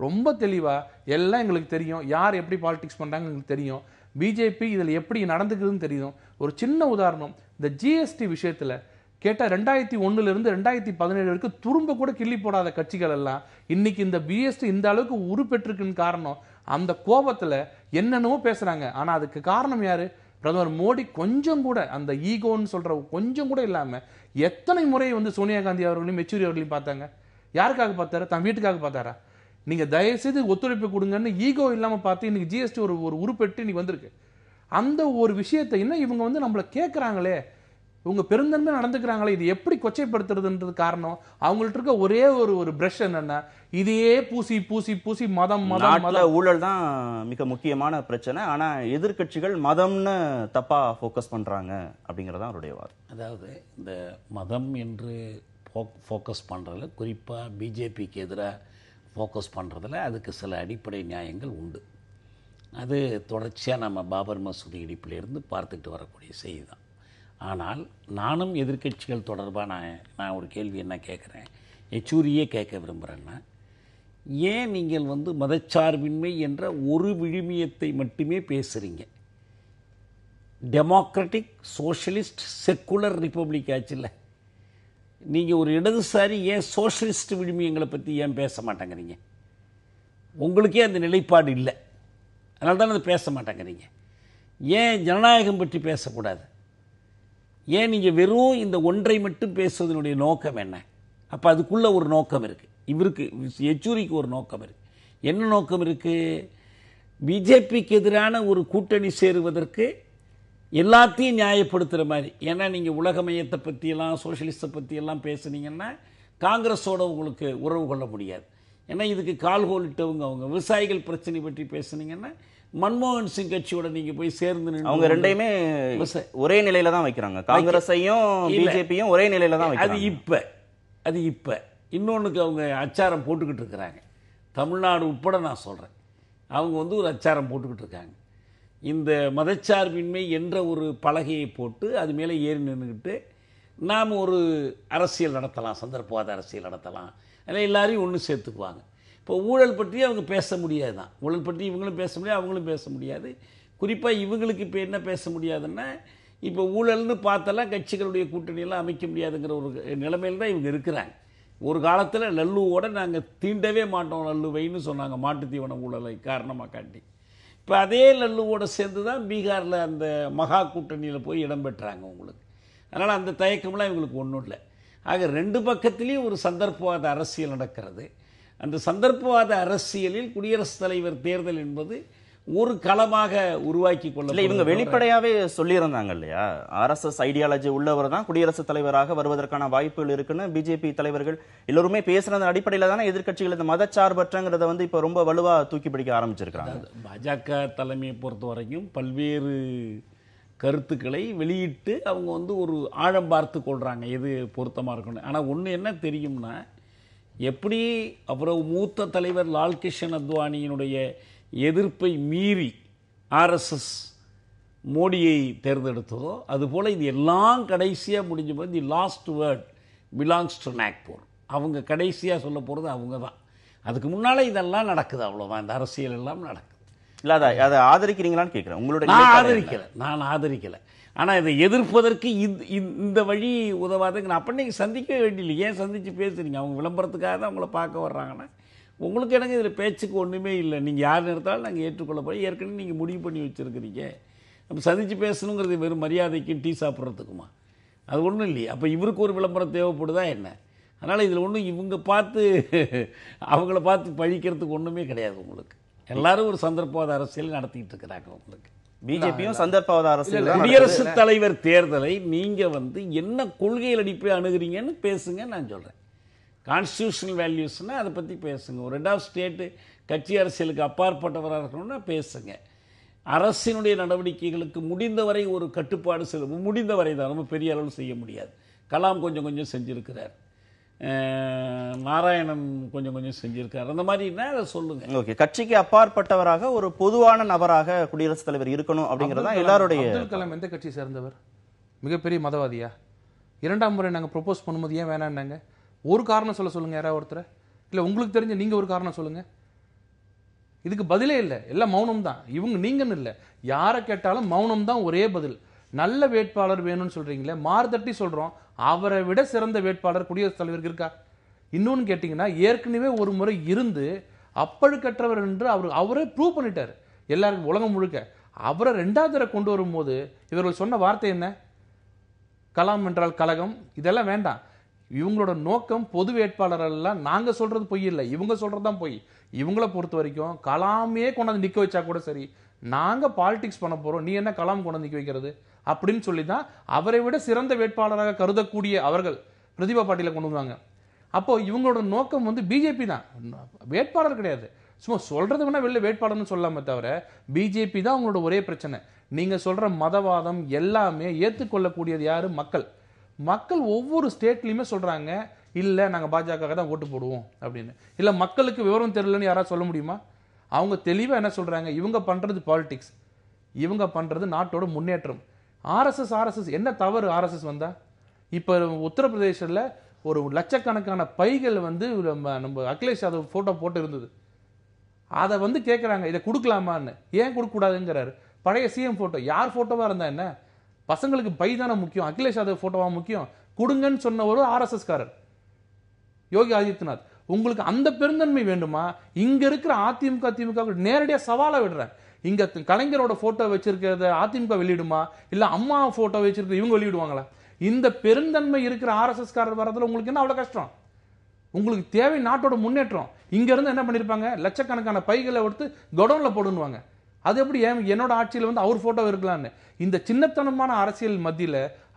ரொம்ப தெளிவா எல்லாம் எங்களுக்கு தெரியும், யார் எப்படி பாலிடிக்ஸ் பண்றாங்க எங்களுக்கு தெரியும், பிஜேபி இதில் எப்படி நடந்துக்குதுன்னு தெரியும். ஒரு சின்ன உதாரணம், இந்த ஜிஎஸ்டி விஷயத்துல கேட்டால் 2001 2017 வரைக்கும் துரும்ப கூட கிள்ளி போடாத கட்சிகள் எல்லாம் இன்னைக்கு இந்த பிஎஸ்டி இந்த அளவுக்கு உருப்பெற்றிருக்குன்னு காரணம் அந்த கோபத்துல என்னென்னவோ பேசுறாங்க. ஆனா அதுக்கு காரணம் யாரு? பிரதமர் மோடி. கொஞ்சம் கூட அந்த ஈகோன்னு சொல்ற கொஞ்சம் கூட இல்லாம எத்தனை முறை வந்து சோனியா காந்தி அவர்களையும் யெச்சூரி அவர்களையும் பார்த்தாங்க. யாருக்காக பார்த்தாரு? தன் வீட்டுக்காக பார்த்தாரா? நீங்க தயவுசெய்து ஒத்துழைப்பு கொடுங்கன்னு ஈகோ இல்லாம பார்த்து இன்னைக்கு ஜிஎஸ்டி ஒரு உருப்பெற்று இன்னைக்கு வந்திருக்கு. அந்த ஒரு விஷயத்தை இன்னும் இவங்க வந்து நம்மள கேட்கறாங்களே, இவங்க பெருந்தன்மை நடந்துக்கிறாங்களே, இது எப்படி கொச்சைப்படுத்துறதுன்றது காரணம் அவங்கள்ட்ட இருக்க ஒரே ஒரு பிரஷ் என்னன்னா, இதையே பூசி பூசி பூசி மதம் மதம் நாட்டுல ஊழல் தான் மிக முக்கியமான பிரச்சனை. ஆனா எதிர்க்கட்சிகள் மதம்னு தப்பா ஃபோக்கஸ் பண்றாங்க அப்படிங்கறத அவருடைய வாதம். அதாவது இந்த மதம் என்று ஃபோக்கஸ் பண்ணுறதுல, குறிப்பாக பிஜேபிக்கு எதிராக ஃபோக்கஸ் பண்ணுறதுல அதுக்கு சில அடிப்படை நியாயங்கள் உண்டு. அது தொடர்ச்சியாக நம்ம பாபர் மசூதி இடிப்பிலிருந்து பார்த்துட்டு வரக்கூடிய செய்தி தான். ஆனால் நானும் எதிர்க்கட்சிகள் தொடர்பாக நான் ஒரு கேள்வி என்ன கேட்குறேன், யெச்சூரியே கேட்க விரும்புகிறேன்னா, ஏன் நீங்கள் வந்து மதச்சார்பின்மை என்ற ஒரு விழுமியத்தை மட்டுமே பேசுகிறீங்க? டெமோக்ராட்டிக் சோஷலிஸ்ட் செக்குலர் ரிப்பப்ளிக் ஆச்சுல்ல, நீங்கள் ஒரு இடதுசாரி ஏன் சோஷலிஸ்ட் விழுமியங்களை பற்றி ஏன் பேச மாட்டேங்கிறீங்க? உங்களுக்கே அந்த நிலைப்பாடு இல்லை, அதனால தானே அது பேச மாட்டேங்கிறீங்க. ஏன் ஜனநாயகம் பற்றி பேசக்கூடாது? ஏன் நீங்கள் வெறும் இந்த ஒன்றை மட்டும் பேசுவதனுடைய நோக்கம் என்ன? அப்போ அதுக்குள்ளே ஒரு நோக்கம் இருக்குது. இவருக்கு யெச்சூரிக்கு ஒரு நோக்கம் இருக்குது. என்ன நோக்கம் இருக்குது? பிஜேபிக்கு எதிரான ஒரு கூட்டணி சேருவதற்கு எல்லாத்தையும் நியாயப்படுத்துகிற மாதிரி. ஏன்னா நீங்கள் உலக மையத்தை பற்றியெல்லாம் சோஷலிஸ்ட்டை பற்றியெல்லாம் பேசுனீங்கன்னா காங்கிரஸோடு உங்களுக்கு உறவு கொள்ள முடியாது. ஏன்னா இதுக்கு கால்கோலிட்டவங்க அவங்க. விவசாயிகள் பிரச்சனை பற்றி பேசுனீங்கன்னா மன்மோகன் சிங் கட்சியோட நீங்க போய் சேர்ந்து நின்று அவங்க ரெண்டையுமே ஒரே நிலையில தான் வைக்கிறாங்க. காங்கிரஸையும் பிஜேபியும் ஒரே நிலையில தான் வைக்கிறாங்க. அது இப்ப இன்னொன்னுக்கு அவங்க அச்சாரம் போட்டுக்கிட்டு இருக்கிறாங்க. தமிழ்நாடு உட்பட நான் சொல்றேன், அவங்க வந்து ஒரு அச்சாரம் போட்டுக்கிட்டு இருக்காங்க. இந்த மதச்சார்பின்மை என்ற ஒரு பலகையை போட்டு அது மேலே ஏறி நின்றுக்கிட்டு நாம் ஒரு அரசியல் நடத்தலாம், சந்தர்ப்பவாத அரசியல் நடத்தலாம், அதில் எல்லாரையும் ஒன்று சேர்த்துக்குவாங்க. இப்போ ஊழல் பற்றி அவங்க பேச முடியாது தான். ஊழல் பற்றி இவங்களும் பேச முடியாது, அவங்களும் பேச முடியாது. குறிப்பாக இவங்களுக்கு இப்போ என்ன பேச முடியாதுன்னா, இப்போ ஊழல்னு பார்த்தெல்லாம் கட்சிகளுடைய கூட்டணியெல்லாம் அமைக்க முடியாதுங்கிற ஒரு நிலைமையில் தான் இவங்க இருக்கிறாங்க. ஒரு காலத்தில் லல்லுவோட நாங்கள் தீண்டவே மாட்டோம் லல்லுவைன்னு சொன்னாங்க, மாட்டுத் தீவன ஊழலை காரணமாக காட்டி. இப்போ அதே லல்லுவோட சேர்ந்து தான் பீகாரில் அந்த மகா கூட்டணியில் போய் இடம் பெற்றாங்க உங்களுக்கு. அதனால் அந்த தயக்கம்லாம் இவங்களுக்கு ஒன்றும் இல்லை. ஆக ரெண்டு பக்கத்துலேயும் ஒரு சந்தர்ப்பவாத அரசியல் நடக்கிறது. அந்த சந்தர்ப்பவாத அரசியலில் குடியரசுத் தலைவர் தேர்தல் என்பது ஒரு களமாக உருவாக்கி கொள்ள. இவங்க வெளிப்படையாவே சொல்லியிருந்தாங்க இல்லையா, ஆர்எஸ்எஸ் ஐடியாலஜி உள்ளவர் தான் குடியரசுத் தலைவராக வருவதற்கான வாய்ப்புகள் இருக்குன்னு பிஜேபி தலைவர்கள் எல்லோருமே பேசுறது அடிப்படையில் தானே எதிர்க்கட்சிகள் இந்த மதச்சார்பற்றங்கிறத வந்து இப்ப ரொம்ப வலுவா தூக்கி பிடிக்க ஆரம்பிச்சிருக்காங்க. பாஜக தலைமையை பொறுத்த வரைக்கும் பல்வேறு கருத்துக்களை வெளியிட்டு அவங்க வந்து ஒரு ஆழம் பார்த்து கொள்றாங்க எது பொருத்தமா இருக்கணும். ஆனா ஒண்ணு என்ன தெரியும்னா, எப்படி அப்புறம் மூத்த தலைவர் லால்கிஷன் அத்வானியினுடைய எதிர்ப்பை மீறி ஆர்எஸ்எஸ் மோடியை தேர்ந்தெடுத்ததோ அதுபோல் இது எல்லாம் கடைசியாக முடிஞ்ச போது the last word belongs to Nagpur. அவங்க கடைசியாக சொல்ல போகிறது அவங்க தான். அதுக்கு முன்னால் இதெல்லாம் நடக்குது, அவ்வளோதான். இந்த அரசியல் எல்லாம் நடக்குது. இல்லை அதை ஆதரிக்கிறீங்களான்னு கேட்குறேன். உங்களுடைய நான் ஆதரிக்கலை. ஆனால் இதை எதிர்ப்பதற்கு இந்த வழி உதவாதுங்க. நான் அப்போ நீங்கள் சந்திக்கவே வேண்டியில்லை. ஏன் சந்தித்து பேசுறீங்க? அவங்க விளம்பரத்துக்காக தான் உங்களை பார்க்க வர்றாங்கன்னா உங்களுக்கு எனக்கு இதில் பேச்சுக்கு ஒன்றுமே இல்லை. நீங்கள் யார் நிறுத்தாலும் நாங்கள் ஏற்றுக்கொள்ள போய் ஏற்கனவே நீங்கள் முடிவு பண்ணி வச்சுருக்கிறீங்க. நம்ம சந்தித்து பேசணுங்கிறது வெறும் மரியாதைக்கும் டீ சாப்பிட்றதுக்குமா? அது ஒன்றும் இல்லையே. அப்போ இவருக்கு ஒரு விளம்பரம் தேவைப்படுதா என்ன? அதனால் இதில் ஒன்றும் இவங்க பார்த்து அவங்கள பார்த்து பழிக்கிறதுக்கு ஒன்றுமே கிடையாது. உங்களுக்கு எல்லாரும் ஒரு சந்தர்ப்பவாத அரசியல் நடத்திட்டு இருக்கிறாங்க. உங்களுக்கு பிஜேபியும் சந்தர்ப்பவாத அரசியல். குடியரசுத் தலைவர் தேர்தலை நீங்கள் வந்து என்ன கொள்கைகள் அடிப்படை அணுகிறீங்கன்னு பேசுங்க. நான் சொல்கிறேன், கான்ஸ்டியூஷனல் வேல்யூஸ்னால் அதை பற்றி பேசுங்க. ஒரு ஹெட் ஆஃப் ஸ்டேட்டு கட்சி அரசியலுக்கு அப்பாற்பட்டவராக இருக்கணும்னா பேசுங்க. அரசினுடைய நடவடிக்கைகளுக்கு முடிந்தவரை ஒரு கட்டுப்பாடு முடிந்தவரை தான், ரொம்ப பெரிய அளவில் செய்ய முடியாது. கலாம் கொஞ்சம் கொஞ்சம் செஞ்சுருக்கிறார். நாராயணன் கொஞ்சம் கொஞ்சம் செஞ்சிருக்காரு. அந்த மாதிரின்னா அதை சொல்லுங்க. ஓகே, கட்சிக்கு அப்பாற்பட்டவராக ஒரு பொதுவான நபராக குடியரசுத் தலைவர் இருக்கணும் அப்படிங்கறதா எல்லாருடைய. அப்துல் கலாம் எந்த கட்சி சேர்ந்தவர்? மிகப்பெரிய மதவாதியா? 2ஆம் முறை நாங்க ப்ரொபோஸ் பண்ணும்போது ஏன் வேணான்னாங்க? ஒரு காரணம் சொல்லுங்க யாராவது ஒருத்தர். இல்ல உங்களுக்கு தெரிஞ்ச நீங்க ஒரு காரணம் சொல்லுங்க. இதுக்கு பதிலே இல்லை, எல்லாம் மௌனம் தான். இவங்க நீங்கன்னு இல்லை, யாரை கேட்டாலும் மௌனம் தான் ஒரே பதில். நல்ல வேட்பாளர் வேணும்னு சொல்றீங்களே, மார்தட்டி சொல்றோம். அவரை விட சிறந்த வேட்பாளர் குடியரசுத் தலைவருக்கு இருக்கா? இன்னொன்னு கேட்டீங்கன்னா, ஏற்கனவே ஒரு முறை இருந்து அப்பழுக்கற்றவர் என்று அவரே ப்ரூவ் பண்ணிட்டார் எல்லாருக்கும், உலகம் முழுக்க. அவரை 2வது தடவை கொண்டு வரும்போது இவர்கள் சொன்ன வார்த்தை என்ன? கலாம் என்றால் கலகம். இதெல்லாம் வேண்டாம். இவங்களோட நோக்கம் பொது வேட்பாளர் எல்லாம் நாங்க சொல்றது பொய் இல்லை, இவங்க சொல்றதுதான் பொய். இவங்களை பொறுத்த வரைக்கும் கலாமே கொண்டாந்து நிக்க வச்சா கூட சரி, நாங்க பாலிடிக்ஸ் பண்ண போறோம், நீ என்ன கலாம் கொண்டாந்து நிக்க வைக்கிறது அப்படின்னு சொல்லி தான் அவரை விட சிறந்த வேட்பாளராக கருதக்கூடிய அவர்கள் பிரதிபா பாட்டீலை கொண்டு வந்தாங்க. அப்போ இவங்களோட நோக்கம் வந்து பிஜேபி தான், வேட்பாளர் கிடையாது. சும்மா சொல்றது வேணா வெளில வேட்பாளர்னு சொல்லாம தவிர பிஜேபி தான் அவங்களோட ஒரே பிரச்சனை. நீங்க சொல்ற மதவாதம் எல்லாமே ஏற்றுக்கொள்ளக்கூடியது யாரு? மக்கள். மக்கள் ஒவ்வொரு ஸ்டேட்லயுமே சொல்றாங்க, இல்ல நாங்க பாஜக தான் ஓட்டு போடுவோம் அப்படின்னு. இல்ல மக்களுக்கு விவரம் தெரியலன்னு யாராவது சொல்ல முடியுமா? அவங்க தெளிவா என்ன சொல்றாங்க, இவங்க பண்றது பாலிடிக்ஸ், இவங்க பண்றது நாட்டோட முன்னேற்றம். ஆர்எஸ்எஸ் என்ன தவறு ஆர்எஸ்எஸ் வந்தா? இப்ப உத்தரப்பிரதேசத்துல ஒரு லட்சக்கணக்கான பைகள் வந்து நம்ம அகிலேஷ் யாதவ் போட்டோ போட்டு இருந்தது. அதை வந்து கேட்கறாங்க, இதை கொடுக்கலாமான்னு. ஏன் கொடுக்க கூடாதுங்கிறாரு. பழைய சிஎம் போட்டோ, யார் போட்டோவா இருந்தா என்ன? பசங்களுக்கு பை தானே முக்கியம், அகிலேஷ் யாதவ் போட்டோவா முக்கியம்? கொடுங்கன்னு சொன்ன ஒரு ஆர்எஸ்எஸ் காரர் யோகி ஆதித்யநாத். உங்களுக்கு அந்த பெருந்தன்மை வேண்டுமா? இங்க இருக்கிற அதிமுக திமுக நேரடியா சவாலா விடுறேன். இங்க கலைஞரோட போட்டோ வச்சிருக்கிறத அதிமுக வெளியிடுமா, இல்ல அம்மா போட்டோ வச்சிருக்க இவங்க வெளியிடுவாங்களா? இந்த பெருந்தன்மை இருக்கிற ஆர்எஸ்எஸ் காரர் வரதுல உங்களுக்கு என்ன அவ்வளவு கஷ்டம்? உங்களுக்கு தேவை நாட்டோட முன்னேற்றம். இங்க இருந்து என்ன பண்ணிருப்பாங்க, லட்சக்கணக்கான பைகளை எடுத்து கொடவுன்ல போடுவாங்க. அது எப்படி என்னோட ஆட்சியில் வந்து அவர் போட்டோ இருக்கலாம்னு? இந்த சின்னத்தனமான அரசியல் மத்தியில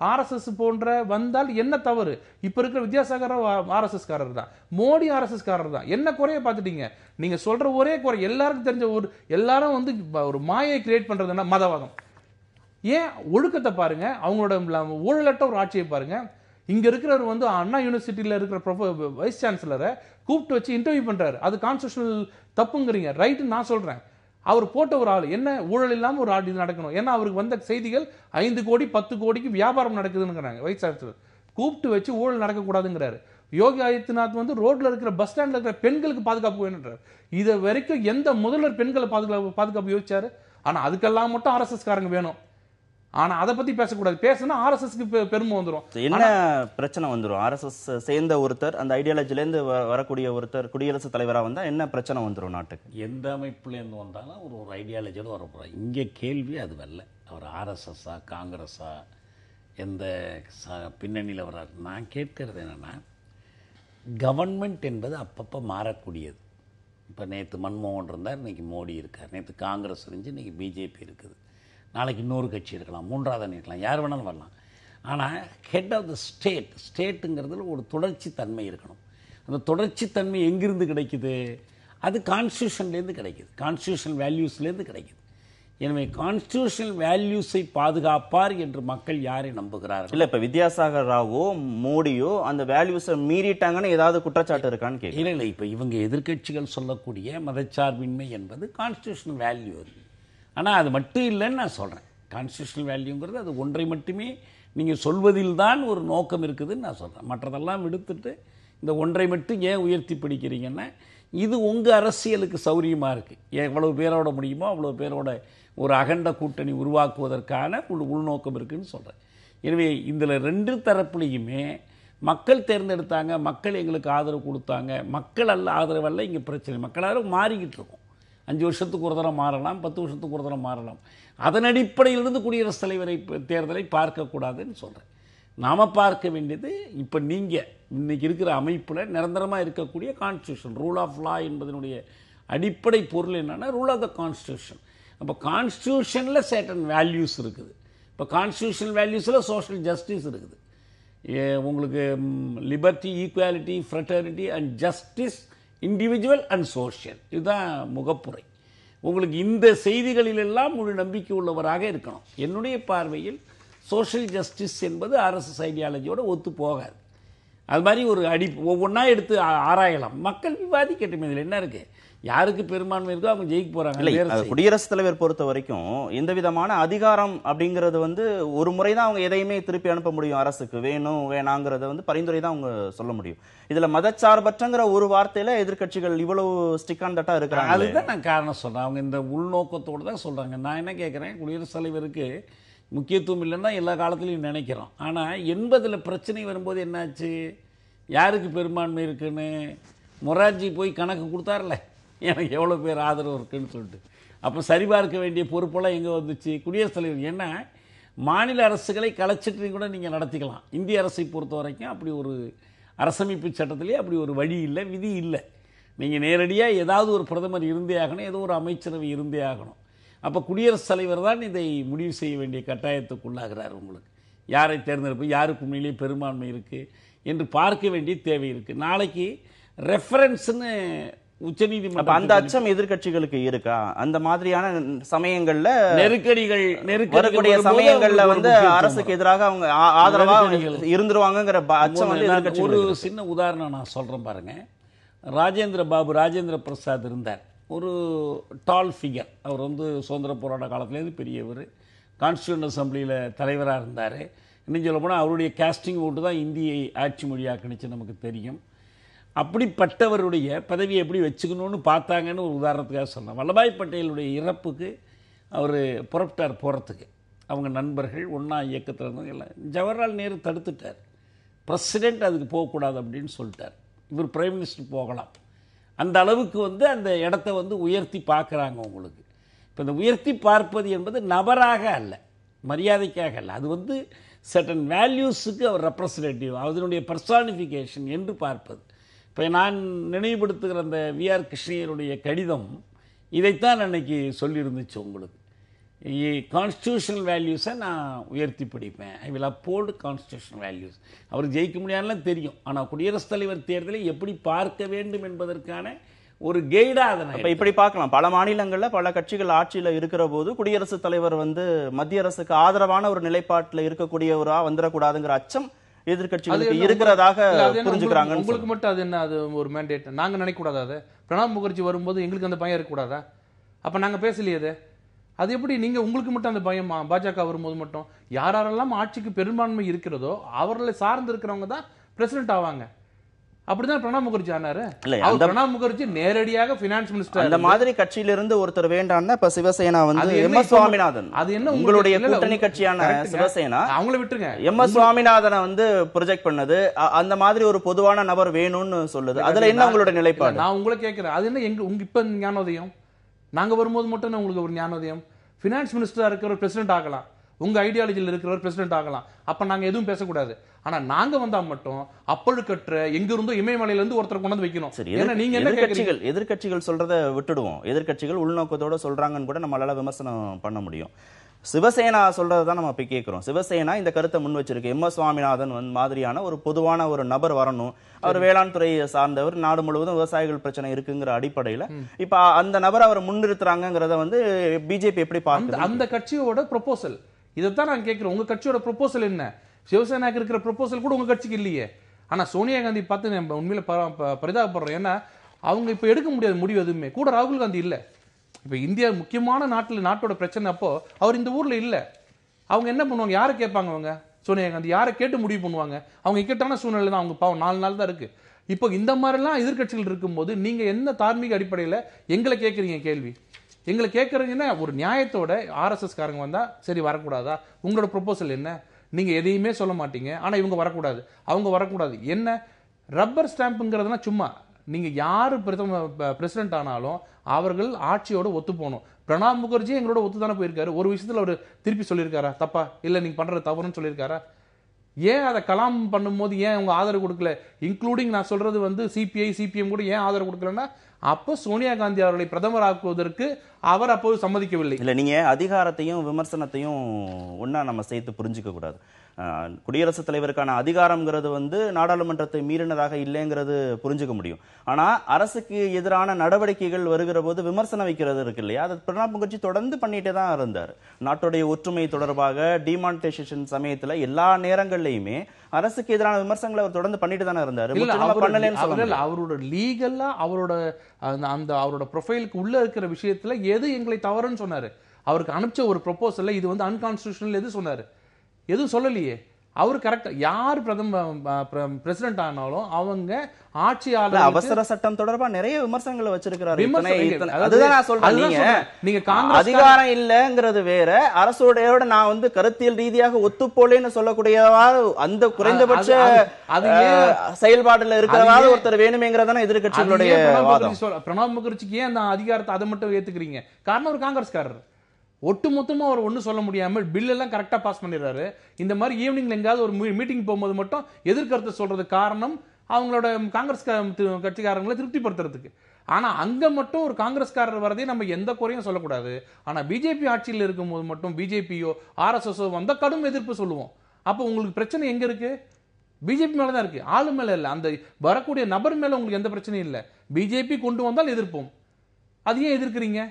ஆர்எஸ்எஸ் போன்ற வந்தால் என்ன தவறு? இப்ப இருக்கிற வித்யாசாகர் ஆர்எஸ்எஸ் காரர் தான், மோடி ஆர்எஸ்எஸ் காரர் தான். என்ன குறைய பார்த்துட்டீங்க? நீங்க சொல்ற ஒரே குறை, எல்லாருக்கும் தெரிஞ்ச ஒரு எல்லாரும் வந்து ஒரு மாயை கிரியேட் பண்றதுன்னா மதவாதம். ஏன் ஒழுக்கத்தை பாருங்க, அவங்களோட ஊழலற்ற ஒரு ஆட்சியை பாருங்க. இங்க இருக்கிறவர் வந்து அண்ணா யூனிவர்சிட்டியில இருக்கிற வைஸ் சான்சலரை கூப்பிட்டு வச்சு இன்டர்வியூ பண்றாரு. அது கான்ஸ்டிடியூஷனல் தப்புங்கிறீங்க, ரைட் நான் சொல்றேன். அவர் போட்ட ஒரு ஆள் என்ன ஊழல் இல்லாம ஒரு ஆள் இது நடக்கணும். ஏன்னா அவருக்கு வந்த செய்திகள் 5 கோடி 10 கோடிக்கு வியாபாரம் நடக்குதுன்னு வைஸ் சான்சலர் கூப்பிட்டு வச்சு ஊழல் நடக்கக்கூடாதுங்கிறாரு. யோகி ஆதித்யநாத் வந்து ரோட்ல இருக்கிற பஸ் ஸ்டாண்ட்ல இருக்கிற பெண்களுக்கு பாதுகாப்பு வேணுன்றார். இது வரைக்கும் எந்த முதல்வர் பெண்களை பாதுகாப்பு யோசிச்சாரு? ஆனா அதுக்கெல்லாம் மட்டும் ஆர்எஸ்எஸ் காரங்க வேணும். ஆனா அதை பத்தி பேசக்கூடாது. பேசினா ஆர்எஸ்எஸ்க்கு பெருமை வந்துடும். என்ன பிரச்சனை வந்துடும்? ஆர்எஸ்எஸ் சேர்ந்த ஒருத்தர், அந்த ஐடியாலஜில இருந்து வரக்கூடிய ஒருத்தர் குடியரசுத் தலைவரா வந்தா என்ன பிரச்சனை வந்துடும் நாட்டுக்கு? எந்த அமைப்புல இருந்து வந்தாலும் ஒரு ஐடியாலஜியோட வரப்போறாங்க. இங்க கேள்வி அது வரல, அவர் ஆர்எஸ்எஸ்ஸா காங்கிரஸா எந்த பின்னணியில் வர்றாரு. நான் கேட்கறது என்னன்னா, கவர்மெண்ட் என்பது அப்பப்போ மாறக்கூடியது. இப்போ நேற்று மன்மோகன் இருந்தார், இன்னைக்கு மோடி இருக்கார். நேற்று காங்கிரஸ் இருந்துச்சு, இன்னைக்கு பிஜேபி இருக்குது. நாளைக்கு இன்னொரு கட்சி இருக்கலாம், மூன்றாவது அணி இருக்கலாம், யார் வேணாலும் வரலாம். ஆனால் ஹெட் ஆஃப் த ஸ்டேட்டுங்கிறதுல ஒரு தொடர்ச்சி தன்மை இருக்கணும். அந்த தொடர்ச்சி தன்மை எங்கிருந்து கிடைக்குது? அது கான்ஸ்டியூஷன்லேருந்து கிடைக்குது, கான்ஸ்டியூஷன் வேல்யூஸ்லேருந்து கிடைக்குது. எனவே கான்ஸ்டியூஷனல் வேல்யூஸை பாதுகாப்பார் என்று மக்கள் யாரை நம்புகிறார்கள்? இல்லை, இப்போ வித்யாசாகர் ராவோ மோடியோ அந்த வேல்யூஸை மீறிட்டாங்கன்னு ஏதாவது குற்றச்சாட்டு இருக்கான்னு கேட்க. இல்லை, இப்போ இவங்க எதிர்கட்சிகள் சொல்லக்கூடிய மதச்சார்பின்மை என்பது கான்ஸ்டியூஷனல் வேல்யூ. ஆனால் அது மட்டும் இல்லைன்னு நான் சொல்கிறேன். கான்ஸ்டியூஷனல் வேல்யூங்கிறது அது ஒன்றை மட்டுமே நீங்கள் சொல்வதில் தான் ஒரு நோக்கம் இருக்குதுன்னு நான் சொல்கிறேன். மற்றதெல்லாம் விடுத்துட்டு இந்த ஒன்றை மட்டும் ஏன் உயர்த்தி பிடிக்கிறீங்கன்னா, இது உங்கள் அரசியலுக்கு சௌரியமாக இருக்குது. எவ்வளவு பேரோட முடியுமோ அவ்வளோ பேரோட ஒரு அகண்ட கூட்டணி உருவாக்குவதற்கான உள்நோக்கம் இருக்குதுன்னு சொல்கிறேன். எனவே இதில் 2 தரப்புலையுமே மக்கள் தேர்ந்தெடுத்தாங்க, மக்கள் எங்களுக்கு ஆதரவு கொடுத்தாங்க, மக்கள் அல்ல ஆதரவு அல்ல இங்கே பிரச்சனை. மக்களாக மாறிக்கிட்டு இருக்கும். 5 வருஷத்துக்கு ஒரு தரம் மாறலாம், 10 வருஷத்துக்கு ஒரு தரம் மாறலாம். அதன் அடிப்படையிலிருந்து குடியரசுத் தலைவரை தேர்தலை பார்க்கக்கூடாதுன்னு சொல்கிறேன். நாம் பார்க்க வேண்டியது இப்போ நீங்கள் இன்றைக்கி இருக்கிற அமைப்பில் நிரந்தரமாக இருக்கக்கூடிய கான்ஸ்டியூஷன், ரூல் ஆஃப் லா என்பதனுடைய அடிப்படை பொருள் என்னென்னா ரூல் ஆஃப் த கான்ஸ்டியூஷன். அப்போ கான்ஸ்டியூஷனில் சர்டன் வேல்யூஸ் இருக்குது. இப்போ கான்ஸ்டியூஷனல் வேல்யூஸில் சோஷியல் ஜஸ்டிஸ் இருக்குது. உங்களுக்கு liberty, equality, fraternity and justice, individual and social, இதுதான் முகப்புரை. உங்களுக்கு இந்த செய்திகளிலெல்லாம் முழு நம்பிக்கை உள்ளவராக இருக்கணும். என்னுடைய பார்வையில் சோஷியல் ஜஸ்டிஸ் என்பது ஆர்எஸ்எஸ் ஐடியாலஜியோடு ஒத்து போகாது. அது மாதிரி ஒரு ஒவ்வொன்றா எடுத்து ஆராயலாம், மக்கள் விவாதிக்கட்டும். இதில் என்ன இருக்கு? யாருக்கு பெரும்பான்மை இருக்கோ அவங்க ஜெயிக்க போறாங்க. குடியரசுத் தலைவர் பொறுத்த வரைக்கும் எந்த விதமான அதிகாரம் அப்படிங்கிறது வந்து ஒரு முறை தான் அவங்க எதையுமே திருப்பி அனுப்ப முடியும். அரசுக்கு வேணும் வேணாங்கிறத வந்து பரிந்துரை தான் அவங்க சொல்ல முடியும். இதுல மதச்சார்பற்றங்கிற ஒரு வார்த்தையில எதிர்க்கட்சிகள் இவ்வளவு ஸ்டிக் ஆன் தட்டா இருக்கிறாங்க. அதுதான் நான் காரணம் சொல்றேன். அவங்க இந்த உள்நோக்கத்தோடு தான் சொல்றாங்க. நான் என்ன கேட்கிறேன், குடியரசுத் தலைவருக்கு முக்கியத்துவம் இல்லைன்னா எல்லா காலத்திலையும் நினைக்கிறோம். ஆனா 80ல் பிரச்சனை வரும்போது என்னாச்சு? யாருக்கு பெரும்பான்மை இருக்குன்னு மொரார்ஜி போய் கணக்கு கொடுத்தார்ல, எனக்கு எவ்வளோ பேர் ஆதரவு இருக்குன்னு சொல்லிட்டு. அப்போ சரிபார்க்க வேண்டிய பொறுப்பெல்லாம் எங்கே வந்துச்சு? குடியரசுத் தலைவர். ஏன்னா மாநில அரசுகளை கலைச்சிட்டு கூட நீங்கள் நடத்திக்கலாம். இந்திய அரசை பொறுத்த வரைக்கும் அப்படி ஒரு அரசமைப்பு சட்டத்திலே அப்படி ஒரு வழி இல்லை, விதி இல்லை. நீங்கள் நேரடியாக ஏதாவது ஒரு பிரதமர் இருந்தே ஆகணும், ஏதோ ஒரு அமைச்சரவை இருந்தே ஆகணும். அப்போ குடியரசுத் தலைவர் தான் இதை முடிவு செய்ய வேண்டிய கட்டாயத்துக்குள்ளாகிறார். உங்களுக்கு யாரை தேர்ந்தெடுப்பு, யாருக்கு உண்மையிலேயே பெரும்பான்மை இருக்குது என்று பார்க்க வேண்டிய தேவை இருக்குது. நாளைக்கு ரெஃபரன்ஸ்னு உச்சநீதிமன்றம், அந்த அச்சம் எதிர்க்கட்சிகளுக்கு இருக்கா? அந்த மாதிரியான சமயங்கள்ல நெருக்கடிகள் வரக்கூடிய சமயங்கள்ல வந்து அரசுக்கு எதிராக அவங்க ஆதரவா இருந்துருவாங்கங்கிற அச்சம் வந்து ஒரு சின்ன உதாரணம் நான் சொல்றேன் பாருங்க. ராஜேந்திர பிரசாத் இருந்தார், ஒரு டால் ஃபிகர். அவர் வந்து சுதந்திர போராட்ட காலத்திலேருந்து பெரியவர், கான்ஸ்டியூண்ட் அசம்பிளியில் தலைவராக இருந்தார். இன்னும் சொல்ல போனால் அவருடைய காஸ்டிங் ஓட்டு தான் இந்தியை ஆட்சி மொழியாக்குனுச்சு நமக்கு தெரியும். அப்படிப்பட்டவருடைய பதவியை எப்படி வச்சுக்கணும்னு பார்த்தாங்கன்னு ஒரு உதாரணத்துக்காக சொன்னேன். வல்லபாய் பட்டேலுடைய இறப்புக்கு அவர் புறப்பட்டார் போகிறதுக்கு. அவங்க நண்பர்கள் ஒன்றா இயக்கத்தில் இருந்தவங்க எல்லாம். ஜவஹர்லால் நேரு தடுத்துட்டார். பிரசிடென்ட் அதுக்கு போகக்கூடாது அப்படின்னு சொல்லிட்டார். இவர் பிரைம் மினிஸ்டர் போகலாம். அந்த அளவுக்கு வந்து அந்த இடத்த வந்து உயர்த்தி பார்க்குறாங்க உங்களுக்கு. இப்போ இந்த உயர்த்தி பார்ப்பது என்பது நபராக அல்ல, மரியாதைக்காக அல்ல, அது வந்து சர்டன் வேல்யூஸுக்கு அவர் ரெப்ரசன்டேட்டிவ், அதனுடைய பர்சானிஃபிகேஷன் என்று பார்ப்பது. இப்போ நான் நினைவுபடுத்துகிற அந்த விஆர் கிருஷ்ணய்யருடைய கடிதம் இதைத்தான் அன்னைக்கு சொல்லியிருந்துச்சு உங்களுக்கு. கான்ஸ்டியூஷனல் வேல்யூஸை நான் உயர்த்தி படிப்பேன், I will uphold constitutional values. அவர் ஜெயிக்க முடியாதுலாம் தெரியும், ஆனால் குடியரசுத் தலைவர் தேர்தலை எப்படி பார்க்க வேண்டும் என்பதற்கான ஒரு கைடா அதனை இப்படி பார்க்கலாம். பல மாநிலங்கள்ல பல கட்சிகள் ஆட்சியில இருக்கிற போது குடியரசுத் தலைவர் வந்து மத்திய அரசுக்கு ஆதரவான ஒரு நிலைப்பாட்டில் இருக்கக்கூடியவரா வந்துடக்கூடாதுங்கிற அச்சம் எதிர்க்கட்சிகளுக்கு இருக்கிறதாக புரிஞ்சுக்கிறாங்க. உங்களுக்கு மட்டும் அது என்ன, அது ஒரு மேண்டேட் நாங்க நினைக்க கூடாது? அது பிரணாப் முகர்ஜி வரும்போது எங்களுக்கு அந்த பயம் இருக்கக்கூடாதா? அப்ப நாங்க பேசலையே. அது எப்படி நீங்க உங்களுக்கு மட்டும் அந்த பயம்? பாஜக வரும்போது மட்டும் யாரெல்லாம் ஆட்சிக்கு பெரும்பான்மை இருக்கிறதோ அவர்களை சார்ந்து இருக்கிறவங்க தான் பிரசிடென்ட் ஆவாங்க. அப்படிதான் பிரணாப் முகர்ஜி ஆனாரு. பிரணாப் முகர்ஜி நேரடியாக பினான்ஸ் மினிஸ்டர். அந்த மாதிரி கட்சியிலிருந்து ஒருத்தர் வேண்டாம்னா இப்ப சிவசேனா வந்து எம்.எஸ். சுவாமிநாதன், அது என்ன உங்களுடைய கூட்டணி கட்சியான சிவசேனா அவங்கள விட்டுருங்க, எம்.எஸ். சுவாமிநாதனை வந்து ப்ரொஜெக்ட் பண்ணது, அந்த மாதிரி ஒரு பொதுவான நபர் வேணும்னு சொல்லுது. அதுல என்ன உங்களுடைய நிலைப்பாடு? நான் உங்களை கேட்கிறேன், அது என்ன உங்க இப்ப ஞானோதயம்? நாங்க வரும்போது மட்டும் உங்களுக்கு ஒரு ஞானோதயம்? பினான்ஸ் மினிஸ்டரா இருக்கிறவர் பிரசிடென்ட் ஆகலாம், உங்க ஐடியாலஜியில் இருக்கிறவர் பிரசிடென்ட் ஆகலாம், அப்ப நாங்க எதுவும் பேசக்கூடாது. ஆனா நாங்க வந்தா மட்டும் அப்பழுக்கற்ற எங்க இருந்தோ இமயமலையில இருந்து ஒருத்தர் கொண்டு வந்து வைக்கணும். ஏன்னா நீங்க என்ன எதிர்க்கட்சிகள் சொல்றதை விட்டுடுவோம். எதிர்க்கட்சிகள் உள்நோக்கத்தோட சொல்றாங்கன்னு கூட நம்மளால விமர்சனம் பண்ண முடியும். சிவசேனா சொல்றதுதான் நம்ம போய் கேட்கிறோம். சிவசேனா இந்த கருத்தை முன் வச்சிருக்கு, எம்.எஸ். சுவாமிநாதன் மாதிரியான ஒரு பொதுவான ஒரு நபர் வரணும், அவர் வேளாண் துறையை சார்ந்தவர், நாடு முழுவதும் விவசாயிகள் பிரச்சனை இருக்குங்கிற அடிப்படையில இப்ப அந்த நபர் அவர் முன்னிறுத்துறாங்கிறத வந்து பிஜேபி எப்படி பார்க்குது? அந்த கட்சியோட ப்ரொபோசல் இதைத்தான் நான் கேட்கிறேன். உங்க கட்சியோட ப்ரொபோசல் என்ன? சிவசேனாக்கு இருக்கிற ப்ரொபோசல் கூட உங்க கட்சிக்கு இல்லையே. ஆனா சோனியா காந்தி பார்த்து நம்ம உண்மையில பரிதாபப்படுறோம். ஏன்னா அவங்க இப்ப எடுக்க முடியாத முடிவு எதுவுமே. கூட ராகுல் காந்தி இல்ல. இப்ப இந்தியா முக்கியமான நாட்டோட பிரச்சனை அப்போ அவர் இந்த ஊர்ல இல்ல. அவங்க என்ன பண்ணுவாங்க? யாரை கேட்பாங்க? அவங்க சோனியா காந்தி யாரை கேட்டு முடிவு பண்ணுவாங்க? அவங்க இக்கட்டான சூழ்நிலை தான். அவங்க பாவம் 4 நாள் தான் இருக்கு. இப்போ இந்த மாதிரிலாம் எதிர்கட்சிகள் இருக்கும்போது நீங்க என்ன தார்மீக அடிப்படையில் எங்களை கேட்குறீங்க கேள்வி? எங்களை கேட்குறீங்கன்னா ஒரு நியாயத்தோட ஆர்எஸ்எஸ் காரங்க வந்தா சரி வரக்கூடாதா? உங்களோட ப்ரொபோசல் என்ன? நீங்க எதையுமே சொல்ல மாட்டீங்க. ஆனா இவங்க வரக்கூடாது, அவங்க வரக்கூடாது. என்ன ரப்பர் ஸ்டாம்புங்கிறதுனா சும்மா நீங்க யாரு பிரசிடென்ட் ஆனாலும் அவர்கள் ஆட்சியோட ஒத்து போகணும். பிரணாப் முகர்ஜி எங்களோட ஒத்து தானே போயிருக்காரு. ஒரு விஷயத்துல அவர் திருப்பி சொல்லியிருக்காரா தப்பா? இல்ல நீங்க பண்றது தவறுன்னு சொல்லியிருக்காரா? ஏன் அதை கலாம் பண்ணும்போது ஏன் அவங்க ஆதரவு கொடுக்கல? இன்க்ளூடிங் நான் சொல்றது வந்து சிபிஐ சிபிஎம் கூட ஏன் ஆதரவு கொடுக்கலன்னா அப்போ சோனியா காந்தி அவர்களை பிரதமர் ஆக்குவதற்கு அவர் அப்போது சம்மதிக்கவில்லை. இல்ல நீங்க அதிகாரத்தையும் விமர்சனத்தையும் ஒன்னா நம்ம சேர்த்து புரிஞ்சுக்க கூடாது. குடியரசுத் தலைவருக்கான அதிகாரம்ங்கிறது வந்து நாடாளுமன்றத்தை மீறினதாக இல்லைங்கிறது புரிஞ்சுக்க முடியும். ஆனா அரசுக்கு எதிரான நடவடிக்கைகள் வருகிற போது விமர்சனம் வைக்கிறது இருக்கு இல்லையா, அது பிரணாப் முகர்ஜி தொடர்ந்து பண்ணிட்டே தான் இருந்தார். நாட்டுடைய ஒற்றுமை தொடர்பாக டிமானிட்டைசேஷன் சமயத்துல எல்லா நேரங்கள்லயுமே அரசுக்கு எதிரான விமர்சனங்களை அவர் தொடர்ந்து பண்ணிட்டு தானே இருந்தார். அவரோட லீகலா அவரோட ப்ரொஃபைலுக்கு உள்ள இருக்கிற விஷயத்துல எது எங்களை தவறுன்னு சொன்னாரு. அவருக்கு அனுப்பிச்ச ஒரு ப்ரொபோசல்ல இது வந்து அன்கான்ஸ்டிடியூஷனல் எது சொன்னாரு? எதுவும் சொல்லலையே. அவர் கரெக்டா யார் பிரசிடென்ட் ஆனாலும் அவங்க ஆட்சியாளர் அவசர சட்டம் தொடர்பா நிறைய விமர்சனங்களை வச்சிருக்கிறாரு. அதுதான் நான் சொல்றேன், நீங்க அதிகாரம் இல்லங்கிறது வேற, அரசோட நான் வந்து கருத்தியல் ரீதியாக ஒத்துப்போலேன்னு சொல்லக்கூடிய அந்த குறைந்தபட்ச செயல்பாடுல இருக்கிறவாறு ஒருத்தர் வேணுமேங்கிறதான எதிர்கட்சிகளுடைய வாதம். பிரணாப் முகர்ஜிக்கு ஏன் அந்த அதிகாரத்தை அதை மட்டும் ஏத்துக்கிறீங்க? காரணம் ஒரு காங்கிரஸ்காரர் ஒட்டு மொத்தமா அவர் ஒன்றும் சொல்ல முடியாமல் பில் எல்லாம் கரெக்டா பாஸ் பண்ணிடுறாரு. இந்த மாதிரி ஈவினிங்ல எங்காவது ஒரு மீட்டிங் போகும்போது மட்டும் எதிர்கருத்து சொல்றது காரணம் அவங்களோட காங்கிரஸ் கட்சிக்காரங்களை திருப்திப்படுத்துறதுக்கு. ஆனா அங்க மட்டும் ஒரு காங்கிரஸ்காரர் வரதே நம்ம எந்த குறையும் சொல்லக்கூடாது. ஆனா பிஜேபி ஆட்சியில் இருக்கும்போது மட்டும் பிஜேபியோ ஆர்எஸ்எஸோ வந்த கடும் எதிர்ப்பு சொல்லுவோம். அப்போ உங்களுக்கு பிரச்சனை எங்க இருக்கு? பிஜேபி மேலதான் இருக்கு, ஆளு மேல இல்ல. அந்த வரக்கூடிய நபர் மேல உங்களுக்கு எந்த பிரச்சனையும் இல்லை. பிஜேபி கொண்டு வந்தால் எதிர்ப்போம். அது ஏன் எதிர்க்கிறீங்க?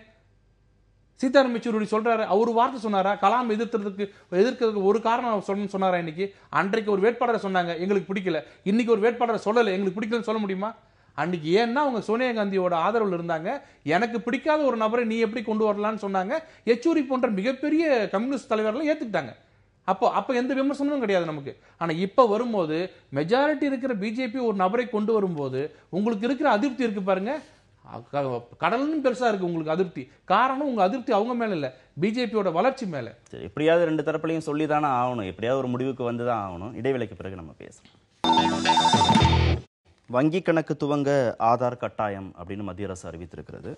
சீதாராம் யெச்சூரி சொல்றாரு, அவர் வார்த்தை சொன்னாரா கலாம் எதிர்க்கிறதுக்கு ஒரு காரணம் சொன்னாரா? இன்னைக்கு அன்றைக்கு ஒரு வேட்பாளரை சொன்னாங்க எங்களுக்கு பிடிக்கல, இன்னைக்கு ஒரு வேட்பாளரை சொல்லல எங்களுக்கு பிடிக்கலன்னு சொல்ல முடியுமா? அன்னைக்கு ஏன்னா அவங்க சோனியா காந்தியோட ஆதரவில் இருந்தாங்க. எனக்கு பிடிக்காத ஒரு நபரை நீ எப்படி கொண்டு வரலான்னு சொன்னாங்க. யெச்சூரி போன்ற மிகப்பெரிய கம்யூனிஸ்ட் தலைவர்கள் ஏத்துக்கிட்டாங்க. அப்ப எந்த விமர்சனமும் கிடையாது நமக்கு. ஆனா இப்ப வரும்போது மெஜாரிட்டி இருக்கிற பிஜேபி ஒரு நபரை கொண்டு வரும்போது உங்களுக்கு இருக்கிற அதிருப்தி இருக்கு பாருங்க, கடலும் பெருசா இருக்கு உங்களுக்கு அதிருப்தி. காரணம் உங்க அதிருப்தி அவங்க மேல இல்ல, பிஜேபியோட வளர்ச்சி மேல. எப்படியாவது ரெண்டு தரப்புலையும் சொல்லிதானே ஆகணும், எப்படியாவது ஒரு முடிவுக்கு வந்துதான் ஆகணும். இடைவேளைக்கு பிறகு நம்ம பேசலாம். வங்கி கணக்கு துவங்க ஆதார் கட்டாயம் அப்படின்னு மத்திய அரசு அறிவித்திருக்கிறது.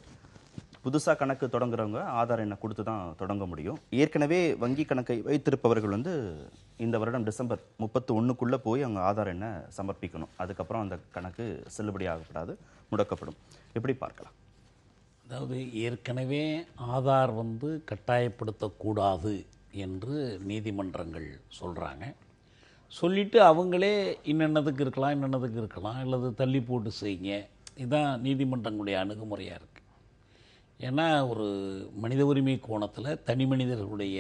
புதுசாக கணக்கு தொடங்குறவங்க ஆதார் எண்ணை கொடுத்து தான் தொடங்க முடியும். ஏற்கனவே வங்கி கணக்கை வைத்திருப்பவர்கள் வந்து இந்த வருடம் டிசம்பர் 31க்குள்ளே போய் அவங்க ஆதார் எண்ணை சமர்ப்பிக்கணும். அதுக்கப்புறம் அந்த கணக்கு செல்லுபடி ஆகப்படாது, முடக்கப்படும். எப்படி பார்க்கலாம்? அதாவது ஏற்கனவே ஆதார் கட்டாயப்படுத்தக்கூடாது என்று நீதிமன்றங்கள் சொல்கிறாங்க. சொல்லிவிட்டு அவங்களே இன்னென்னதுக்கு இருக்கலாம் அல்லது தள்ளி போட்டு செய்யுங்க. இதுதான் நீதிமன்றங்களுடைய அணுகுமுறையாக இருக்குது. ஏன்னா ஒரு மனித உரிமை கோணத்தில் தனி மனிதர்களுடைய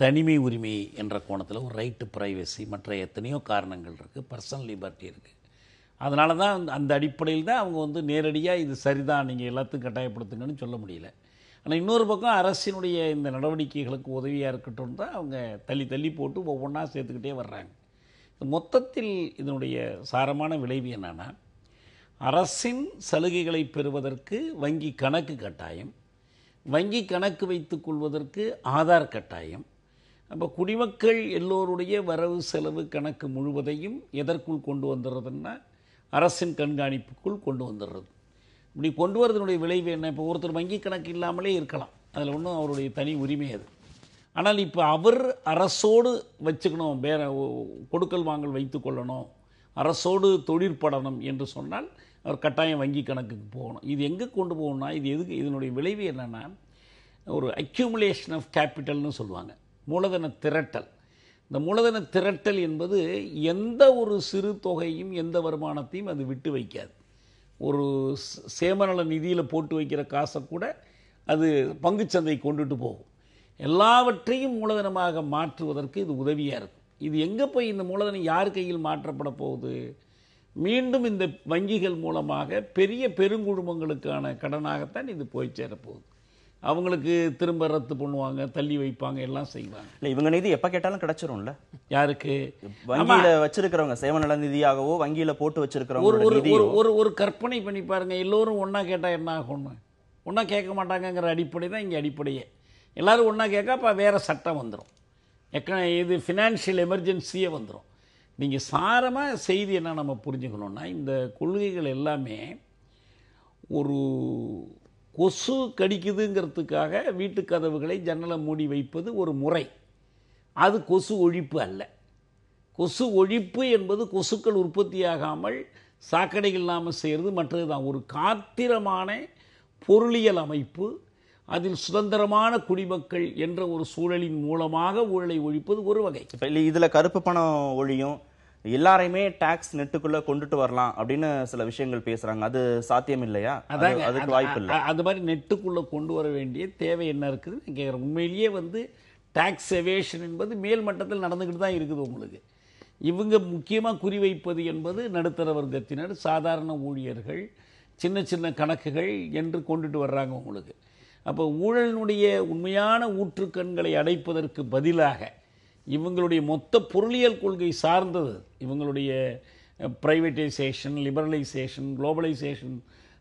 தனிமை உரிமை என்ற கோணத்தில் ஒரு ரைட் டு ப்ரைவசி மற்ற எத்தனையோ காரணங்கள் இருக்குது, பர்சனல் லிபர்ட்டி இருக்குது. அதனால தான் அந்த அடிப்படையில் தான் அவங்க நேரடியாக இது சரிதான் நீங்கள் எல்லாத்துக்கும் கட்டாயப்படுத்துங்கன்னு சொல்ல முடியல. ஆனால் இன்னொரு பக்கம் அரசினுடைய இந்த நடவடிக்கைகளுக்கு உதவியாக இருக்கட்டும் தான் அவங்க தள்ளி போட்டு ஒவ்வொன்றா சேர்த்துக்கிட்டே வர்றாங்க. மொத்தத்தில் இதனுடைய சாரமான விளைவு என்னென்னா, அரசின் சலுகைகளை பெறுவதற்கு வங்கி கணக்கு கட்டாயம், வங்கி கணக்கு வைத்துக் கொள்வதற்கு ஆதார் கட்டாயம். அப்போ குடிமக்கள் எல்லோருடைய வரவு செலவு கணக்கு முழுவதையும் எதற்குள் கொண்டு வந்துடுறதுன்னா அரசின் கண்காணிப்புக்குள் கொண்டு வந்துடுறது. இப்படி கொண்டு வரதுனுடைய விளைவு என்ன? இப்போ ஒருத்தர் வங்கி கணக்கு இல்லாமலே இருக்கலாம், அதில் ஒன்றும் அவருடைய தனி உரிமை அது. ஆனால் இப்போ அவர் அரசோடு வச்சுக்கணும், வேற கொடுக்கல் வாங்கல் வைத்து கொள்ளணும், அரசோடு தொழிற்படணும் என்று சொன்னால் அவர் கட்டாயம் வங்கி கணக்குக்கு போகணும். இது எங்கே கொண்டு போகணும்னா, இது எதுக்கு, இதனுடைய விளைவு என்னென்னா ஒரு அக்யூமுலேஷன் ஆஃப் கேபிட்டல்னு சொல்லுவாங்க, மூலதன திரட்டல். இந்த மூலதன திரட்டல் என்பது எந்த ஒரு சிறு தொகையும் எந்த வருமானத்தையும் அது விட்டு வைக்காது. ஒரு சேமநல நிதியில் போட்டு வைக்கிற காசை கூட அது பங்குச்சந்தை கொண்டுட்டு போகும். எல்லாவற்றையும் மூலதனமாக மாற்றுவதற்கு இது உதவியாக இருக்கும். இது எங்கே போய் இந்த மூலதனம் யார் கையில் மாற்றப்பட போகுது? மீண்டும் இந்த வங்கிகள் மூலமாக பெரிய பெருங்குழுமங்களுக்கான கடனாகத்தான் இது போய் சேரப்போகுது. அவங்களுக்கு திரும்ப ரத்து பண்ணுவாங்க, தள்ளி வைப்பாங்க, எல்லாம் செய்வாங்க. இல்லை, இவங்க நிதி எப்போ கேட்டாலும் கிடைச்சிரும்ல. யாருக்கு? வங்கியில் வச்சிருக்கிறவங்க, சேமநல நிதியாகவோ வங்கியில் போட்டு வச்சிருக்கிறவங்க. ஒரு கற்பனை பண்ணி பாருங்க, எல்லோரும் ஒன்றா கேட்டால் என்ன ஆகும்னு. ஒன்றா கேட்க மாட்டாங்கங்கிற அடிப்படை தான் இங்கே அடிப்படையே. எல்லோரும் ஒன்றா கேட்க அப்போ வேறு சட்டம் வந்துடும், இது ஃபினான்ஷியல் எமர்ஜென்சியே வந்துடும். நீங்கள் சாரமாக செய்தி என்ன நம்ம புரிஞ்சுக்கணுன்னா, இந்த கொள்கைகள் எல்லாமே ஒரு கொசு கடிக்குதுங்கிறதுக்காக வீட்டு கதவுகளை ஜன்னலை மூடி வைப்பது ஒரு முறை, அது கொசு ஒழிப்பு அல்ல. கொசு ஒழிப்பு என்பது கொசுக்கள் உற்பத்தியாகாமல் சாக்கடைகள் இல்லாமல் செய்கிறது மற்றது தான். ஒரு காத்திரமான பொருளியல் அமைப்பு, அதில் சுதந்திரமான குடிமக்கள் என்ற ஒரு சூழலின் மூலமாக ஊழலை ஒழிப்பது ஒரு வகை. இப்ப இதுல கருப்பு பணம் ஒழியும், எல்லாரையுமே டாக்ஸ் நெட்டுக்குள்ள கொண்டுட்டு வரலாம் அப்படின்னு சில விஷயங்கள் பேசுறாங்க. அது சாத்தியம் இல்லையா? அதுக்கு வாய்ப்பு இல்லை. அது மாதிரி நெட்டுக்குள்ள கொண்டு வர வேண்டிய தேவை என்ன இருக்குது கேட்குறேன். உண்மையிலேயே டாக்ஸ் எவேஷன் என்பது மேல் மட்டத்தில் நடந்துக்கிட்டு தான் இருக்குது. உங்களுக்கு இவங்க முக்கியமாக குறிவைப்பது என்பது நடுத்தர வர்க்கத்தினர், சாதாரண ஊழியர்கள், சின்ன சின்ன கணக்குகள் என்று கொண்டுட்டு வர்றாங்க உங்களுக்கு. அப்போ ஊழலினுடைய உண்மையான ஊற்றுக்கண்களை அடைப்பதற்கு பதிலாக இவங்களுடைய மொத்த பொருளியல் கொள்கை சார்ந்தது, இவங்களுடைய பிரைவேட்டைசேஷன், லிபரலைசேஷன், குளோபலைசேஷன்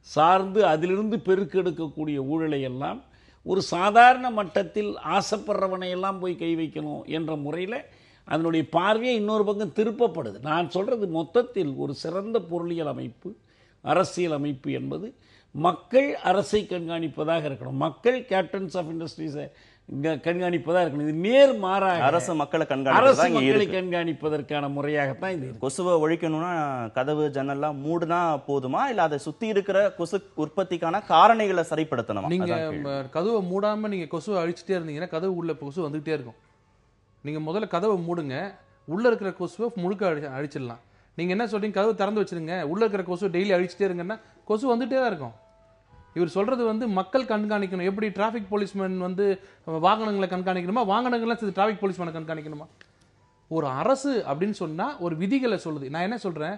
சார்ந்து அதிலிருந்து பெருக்கெடுக்கக்கூடிய ஊழலை எல்லாம் ஒரு சாதாரண மட்டத்தில் ஆசைப்படுறவனையெல்லாம் போய் கை வைக்கணும் என்ற முறையில் அதனுடைய பார்வையை இன்னொரு பக்கம் திருப்பப்படுது. நான் சொல்கிறது மொத்தத்தில் ஒரு சிறந்த பொருளியல் அமைப்பு, அரசியல் அமைப்பு என்பது மக்கள் அரசை கண்காணிப்பதாக இருக்கணும். மக்கள் கேப்டன்ஸ் ஆஃப் இண்டஸ்ட்ரீஸை கண்காணிப்பதாக இருக்கணும். இது நேர் மாறாக அரசு மக்களை கண்காணிப்பதற்கான முறையாகத்தான் இது. கொசுவை ஒழிக்கணும்னா கதவு ஜன்னல்லாம் மூடுனா போதுமா, இல்ல அதை சுத்தி இருக்கிற கொசு உற்பத்திக்கான காரணிகளை சரிப்படுத்தணும்? நீங்க கதவை மூடாம நீங்க கொசுவை அழிச்சிட்டே இருந்தீங்கன்னா கதவு உள்ள கொசு வந்துகிட்டே இருக்கும். நீங்க முதல்ல கதவை மூடுங்க, உள்ள இருக்கிற கொசுவை முழுக்க அழிச்சிடலாம். நீங்க என்ன சொல்றீங்க, கதவு திறந்து வச்சிருங்க, உள்ள இருக்கிற கொசு டெய்லி அழிச்சிட்டே இருங்கன்னா கொசு வந்துட்டே தான் இருக்கும். இவர் சொல்றது மக்கள் கண்காணிக்கணும். எப்படி டிராஃபிக் போலீஸ்மேன் வாகனங்களை கண்காணிக்கணுமா, வாகனங்கள்லாம் டிராஃபிக் போலீஸ்மேனை கண்காணிக்கணுமா? ஒரு அரசு அப்படின்னு சொன்னா ஒரு விதிகளை சொல்லுது. நான் என்ன சொல்றேன்,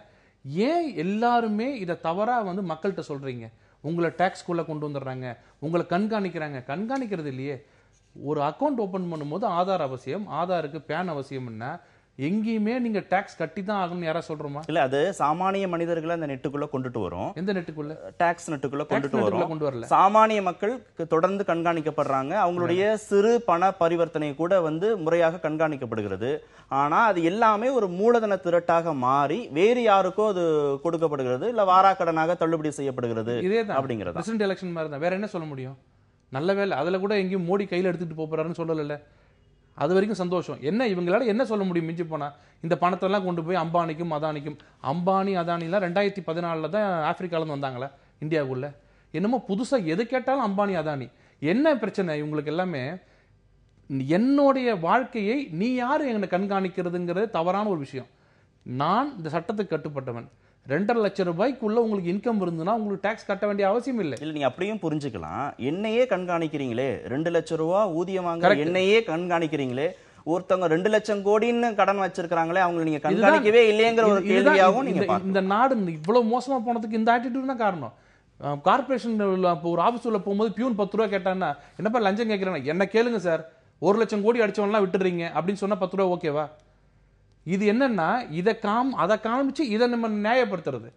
ஏன் எல்லாருமே இதை தவறா மக்கள்கிட்ட சொல்றீங்க? உங்களை டாக்ஸ்குள்ள கொண்டு வந்துடுறாங்க, உங்களை கண்காணிக்கிறது இல்லையே. ஒரு அக்கௌண்ட் ஓபன் பண்ணும்போது ஆதார் அவசியம், ஆதாருக்கு பேன் அவசியம்னா எங்கேயுமே நீங்க டாக்ஸ் கட்டி தான் ஆகணும்னு யாரா சொல்றோமா? இல்ல, அது சாமானிய மனிதர்களை அந்த நெட்டுக்குள்ள கொண்டுட்டு வரும். எந்த நெட்டுக்குள்ள? டாக்ஸ் நெட்டுக்குள்ள கொண்டு வரல. சாமானிய மக்கள் தொடர்ந்து கண்காணிக்கப்படுறாங்க. அவங்களுடைய சிறு பண பரிவர்த்தனை கூட முறையாக கண்காணிக்கப்படுகிறது. ஆனா அது எல்லாமே ஒரு மூலதன திரட்டாக மாறி வேறு யாருக்கோ அது கொடுக்கப்படுகிறது, இல்ல வாராக்கடனாக தள்ளுபடி செய்யப்படுகிறது. அப்படிங்கிறது பிரசிடென்ட் எலெக்ஷன் மாதிரி தான். வேற என்ன சொல்ல முடியும்? நல்ல வேலை அதுல கூட எங்கேயும் மோடி கையில் எடுத்துட்டு போறாருன்னு சொல்லல. அது வரைக்கும் சந்தோஷம். என்ன இவங்களால என்ன சொல்ல முடியும்? மிஞ்சி போனா இந்த பணத்தெல்லாம் கொண்டு போய் அம்பானிக்கும் அதானிக்கும், அம்பானி அதானிலாம் 2014 தான் ஆப்பிரிக்காலேருந்து வந்தாங்களா இந்தியாவுக்குள்ள? என்னமோ புதுசா எது கேட்டாலும் அம்பானி அதானி. என்ன பிரச்சனை இவங்களுக்கு? எல்லாமே என்னுடைய வாழ்க்கையை நீ யாரு என்னை கண்காணிக்கிறதுங்கிறது தவறான ஒரு விஷயம். நான் இந்த சட்டத்துக்கு கட்டுப்பட்டவன். 2.5 லட்சம் ரூபாய்க்குள்ள உங்களுக்கு இன்கம் இருந்ததுன்னா உங்களுக்கு டாக்ஸ் கட்ட வேண்டிய அவசியம் இல்லை. இல்ல, நீங்க அப்படியும் புரிஞ்சுக்கலாம். என்னையே கண்காணிக்கிறீங்களே, 2 லட்சம் ரூபாய் ஊதியம் வாங்க என்னையே கண்காணிக்கிறீங்களே, ஒருத்தவங்க 2 லட்சம் கோடின்னு கடன் வச்சிருக்காங்களே, அவங்க நீங்க கண்காணிக்கவே இல்லையங்கிற ஒரு கேள்வியாகவும் நீங்க இந்த நாடு இவ்வளவு மோசமா போனதுக்கு இந்த ஆட்டிடியூட் தான் காரணம். கார்பரேஷன் ஒரு ஆபீஸ் உள்ள போகும்போது பியூன் 10 ரூபா கேட்டான்னா, என்னப்பா லஞ்சம் கேட்கிறேன், என்ன கேளுங்க சார், 1 லட்சம் கோடி அடிச்சவன்லாம் விட்டுறீங்க அப்படின்னு சொன்னா 10 ரூபா ஓகேவா? இது என்னன்னா அதை காமிச்சு இதை நம்ம நியாயப்படுத்துறது.